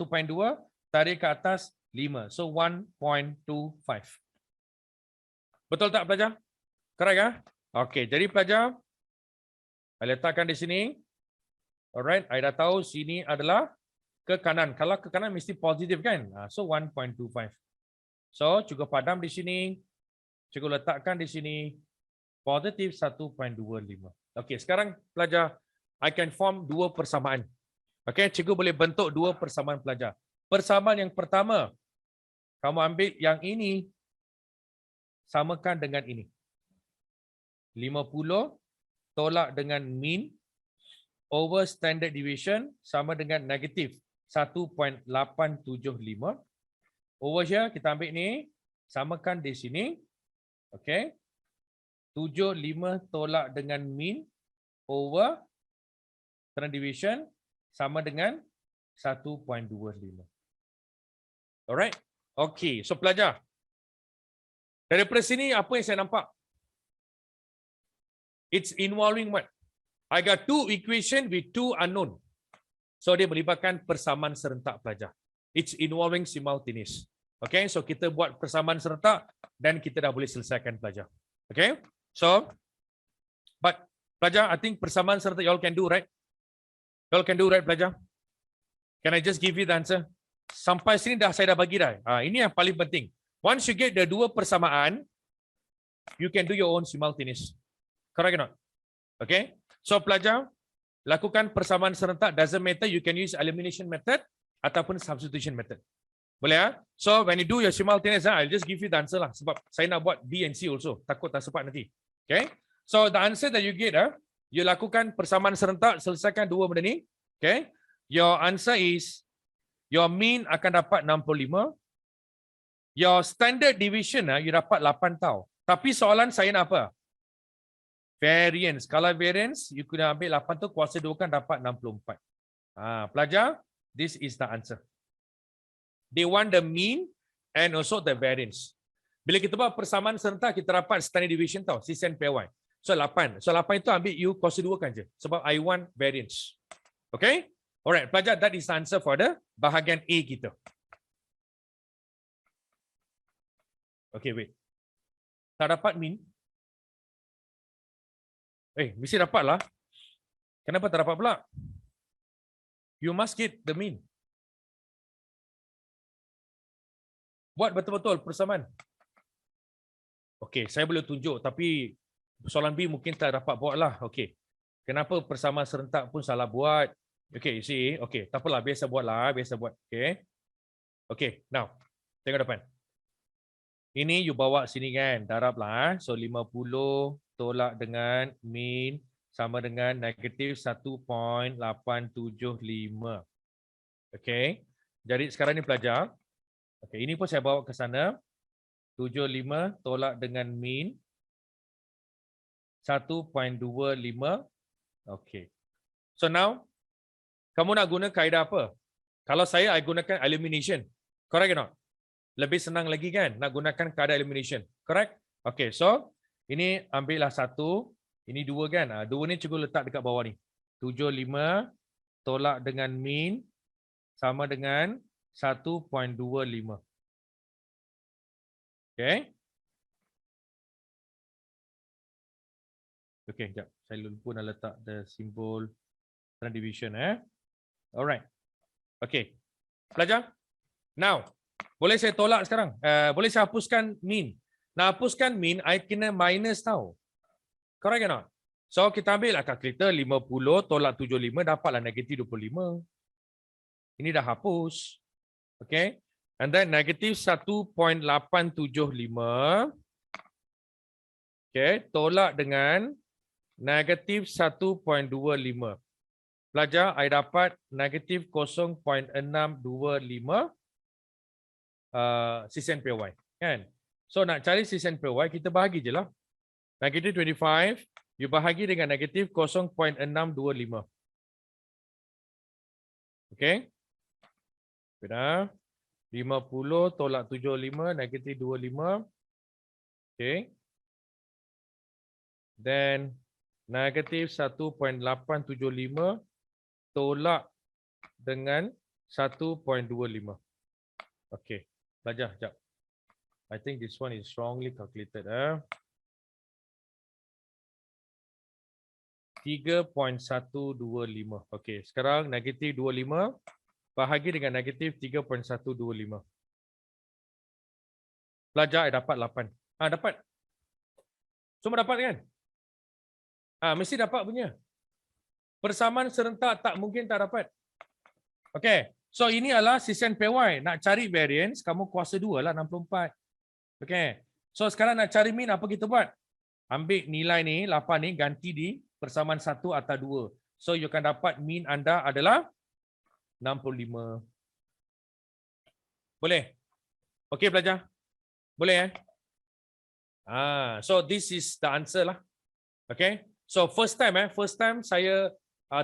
Tarik ke atas, 5. So 1.25. Betul tak pelajar? Correct ya? Okay, jadi pelajar, I letakkan di sini. Alright, I dah tahu sini adalah ke kanan. Kalau ke kanan mesti positif kan? So 1.25. So cukup padam di sini. Cukup letakkan di sini. Positif 1.25. Okey, sekarang pelajar, I can form dua persamaan. Okey, cikgu boleh bentuk dua persamaan pelajar. Persamaan yang pertama, kamu ambil yang ini, samakan dengan ini. 50 tolak dengan mean over standard deviation sama dengan negatif 1.875. Over here, kita ambil ni, samakan di sini. Okey. 75 tolak dengan mean over standard deviation sama dengan 1.25. Alright. Okey. So pelajar. Daripada sini apa yang saya nampak? It's involving what? I got two equation with two unknown. So dia melibatkan persamaan serentak pelajar. It's involving simultaneous. Okay, so kita buat persamaan serentak dan kita dah boleh selesaikan pelajar. Okay, so but pelajar, I think persamaan serentak you all can do, right? You all can do, right pelajar? Can I just give you the answer? Sampai sini saya dah bagi dah. Ini yang paling penting. Once you get the dua persamaan, you can do your own simultaneous. Correct or not? Okay, so pelajar, lakukan persamaan serentak, doesn't matter, you can use elimination method ataupun substitution method. Boleh ya? So when you do your simultaneous, I'll just give you the answer lah. Sebab saya nak buat B and C also. Takut tak sempat nanti. Okay? So the answer that you get, you lakukan persamaan serentak, selesaikan dua benda ni. Okay? Your answer is, your mean akan dapat 65. Your standard deviation, you dapat 8 tau. Tapi soalan saya nak apa? Variance. Kalau variance, you kena ambil 8 tu, kuasa 2 kan dapat 64. Pelajar, this is the answer. They want the mean and also the variance. Bila kita buat persamaan serentak, kita dapat standard deviation tau, CSN PY. So 8. So 8 itu ambil you kuasa 2 kan je. Sebab I want variance. Okay? Alright, pelajar, that is the answer for the bahagian A kita. Okay, wait. Tak dapat mean? Mesti dapat lah. Kenapa tak dapat pula? You must get the mean. Buat betul-betul persamaan. Okey, saya boleh tunjuk tapi soalan B mungkin tak dapat buat lah. Okey. Kenapa persamaan serentak pun salah buat? Okey, see. Okey, tak apalah, biasa buat lah, biasa buat. Okey. Okey, now. Tengok depan. Ini you bawa sini kan, darab lah. So 50 tolak dengan mean sama dengan negatif 1.875. Okey. Jadi sekarang ni pelajar. Okey, ini pun saya bawa ke sana. 75 tolak dengan mean 1.25. Okey. So now, kamu nak guna kaedah apa? Kalau saya gunakan elimination. Correct or not? Lebih senang lagi kan nak gunakan kaedah elimination. Correct? Okey, so ini ambillah 1, ini 2 kan? 2 ni cikgu letak dekat bawah ni. 75 tolak dengan mean sama dengan 1.25. Okay. Okay, sekejap. Saya lupa nak letak the symbol standard deviation. Alright. Okay. Pelajar. Now, boleh saya tolak sekarang? Boleh saya hapuskan mean? Nak hapuskan mean, I kena minus tau. Correct or not? So, kita ambil lah kalkulator 50 tolak 75, dapatlah negatif 25. Ini dah hapus. Okay. And then negatif 1.875. Okay. Tolak dengan negatif 1.25. Pelajar, I dapat negatif 0.625 CSN PY. Kan? So, nak cari CSN PY, kita bahagi je lah. Negatif 25, you bahagi dengan negatif 0.625. Okay. Benar. 50 tolak 75, negatif 25. Okay. Then negatif 1.875 tolak dengan 1.25. Okay. Belajar sekejap. I think this one is wrongly calculated. 3.125. Okay. Sekarang negatif 25 bahagi dengan negatif 3.125. Pelajar dapat 8. Dapat. Semua dapat kan? Mesti dapat punya. Persamaan serentak tak mungkin tak dapat. Okay. So ini adalah sisian PY. Nak cari variance, kamu kuasa 2 lah 64. Okay. So sekarang nak cari mean, apa kita buat? Ambil nilai ni, 8 ni, ganti di persamaan 1 atau 2. So you akan dapat mean anda adalah 65. Boleh? Okay pelajar? Boleh so this is the answer lah. Okay. So first time saya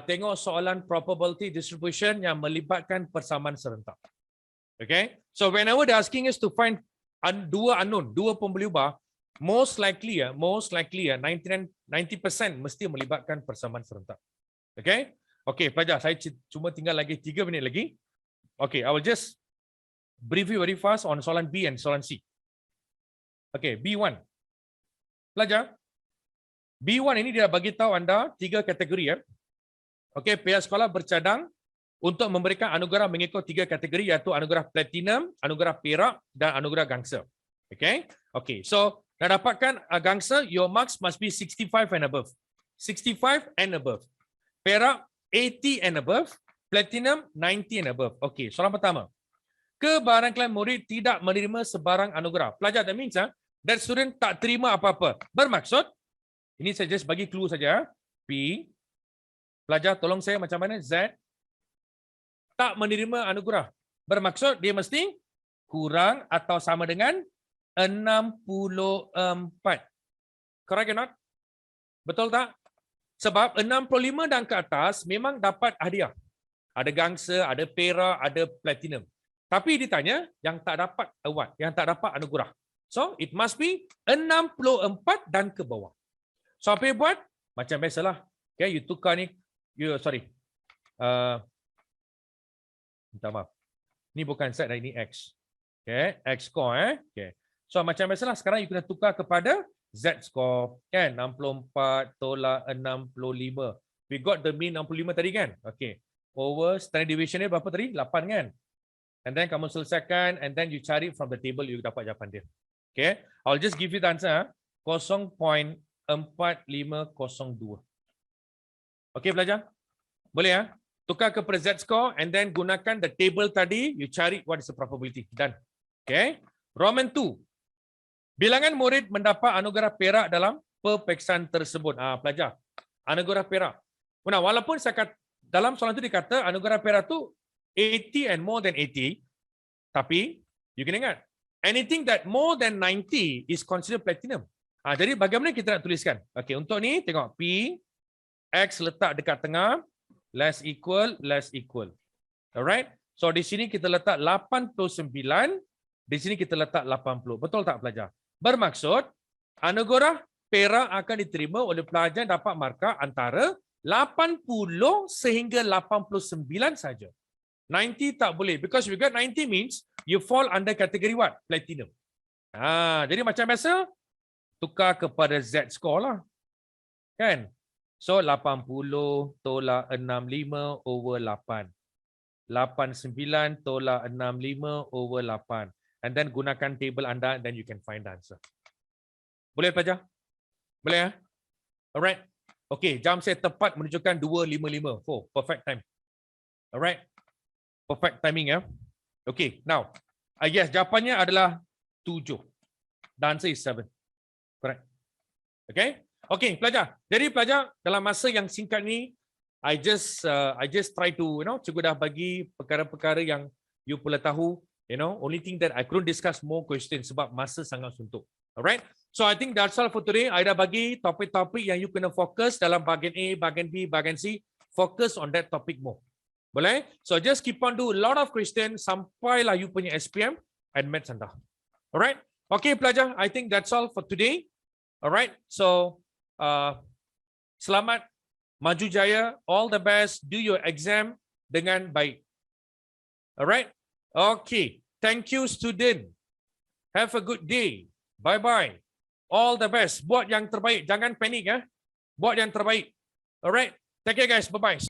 tengok soalan probability distribution yang melibatkan persamaan serentak. Okay. So whenever they asking us to find dua unknown, dua pembeli ubah, most likely 90% mesti melibatkan persamaan serentak. Okay. Okay pelajar, saya cuma tinggal lagi 3 minit lagi. Okay, I will just brief you very fast on soalan B and soalan C. Okay, B1. Pelajar, B1 ini dia bagi tahu anda 3 kategori Okey, pihak sekolah bercadang untuk memberikan anugerah mengikut 3 kategori iaitu anugerah platinum, anugerah perak dan anugerah gangsa. Okey. Okey, so nak dapatkan gangsa, your marks must be 65 and above. 65 and above. Perak 80 and above, platinum 90 and above. Okey, soalan pertama. Kebarangkalian murid tidak menerima sebarang anugerah. Pelajar, that means that student tak terima apa-apa. Bermaksud, ini saya just bagi clue saja. P. Pelajar, tolong saya macam mana? Z. Tak menerima anugerah. Bermaksud, dia mesti kurang atau sama dengan 64. Correct or not? Betul tak? Sebab 65 dan ke atas memang dapat hadiah. Ada gangsa, ada perak, ada platinum. Tapi ditanya yang tak dapat award, yang tak dapat anugerah. So, it must be 64 dan ke bawah. So, apa yang buat? Macam biasalah. Okay, you tukar ni. Minta maaf. Ni bukan Z, ini X. Okay, X score. Okay. So, macam biasalah. Sekarang you kena tukar kepada Z score. Kan? 64 tolak 65. We got the mean 65 tadi kan? Okay. Over standard deviation ni berapa tadi? 8 kan? And then kamu selesaikan, and then you cari from the table, you dapat jawapan dia. Okay, I'll just give you the answer. 0.4502. Okay, pelajar? Boleh tukar ke Z score, and then gunakan the table tadi, you cari what is the probability. Done. Okay, Roman 2. Bilangan murid mendapat anugerah perak dalam peperiksaan tersebut. Pelajar, anugerah perak. Nah, walaupun saya kata, dalam soalan itu dikata anugerah perak tu 80 and more than 80, tapi you kena ingat, anything that more than 90 is considered platinum. Jadi bagaimana kita nak tuliskan? Okey, untuk ni tengok P, X letak dekat tengah, less equal. Alright? So di sini kita letak 89, di sini kita letak 80. Betul tak pelajar? Bermaksud, anugerah perak akan diterima oleh pelajar yang dapat markah antara 80 sehingga 89 saja. 90 tak boleh, because we got 90 means you fall under category what? Platinum. Jadi macam biasa, tukar kepada Z score lah. Kan? So 80 tolak 65 over 8. 89 tolak 65 over 8. And then gunakan table anda, then you can find the answer. Boleh pelajar? Boleh Alright. Okay, jam saya tepat menunjukkan 2.55. Perfect time. Alright. Perfect timing Okay, now. Yes, jawapannya adalah 7. The answer is 7. Correct. Okay? Okay, pelajar. Jadi pelajar, dalam masa yang singkat ni, I just try to, cikgu dah bagi perkara-perkara yang you perlu tahu, only thing that I couldn't discuss more questions sebab masa sangat suntuk. Alright? So I think that's all for today. I dah bagi topik-topik yang you kena fokus dalam bahagian A, bahagian B, bahagian C. Focus on that topic more. Boleh? So just keep on do a lot of question sampailah you punya SPM and maths anda. Alright? Okay pelajar, I think that's all for today. Alright? So selamat, maju jaya, all the best, do your exam dengan baik. Alright? Okay. Thank you student. Have a good day. Bye-bye. All the best. Buat yang terbaik. Jangan panik ya. Buat yang terbaik. Alright? Take care guys. Bye-bye.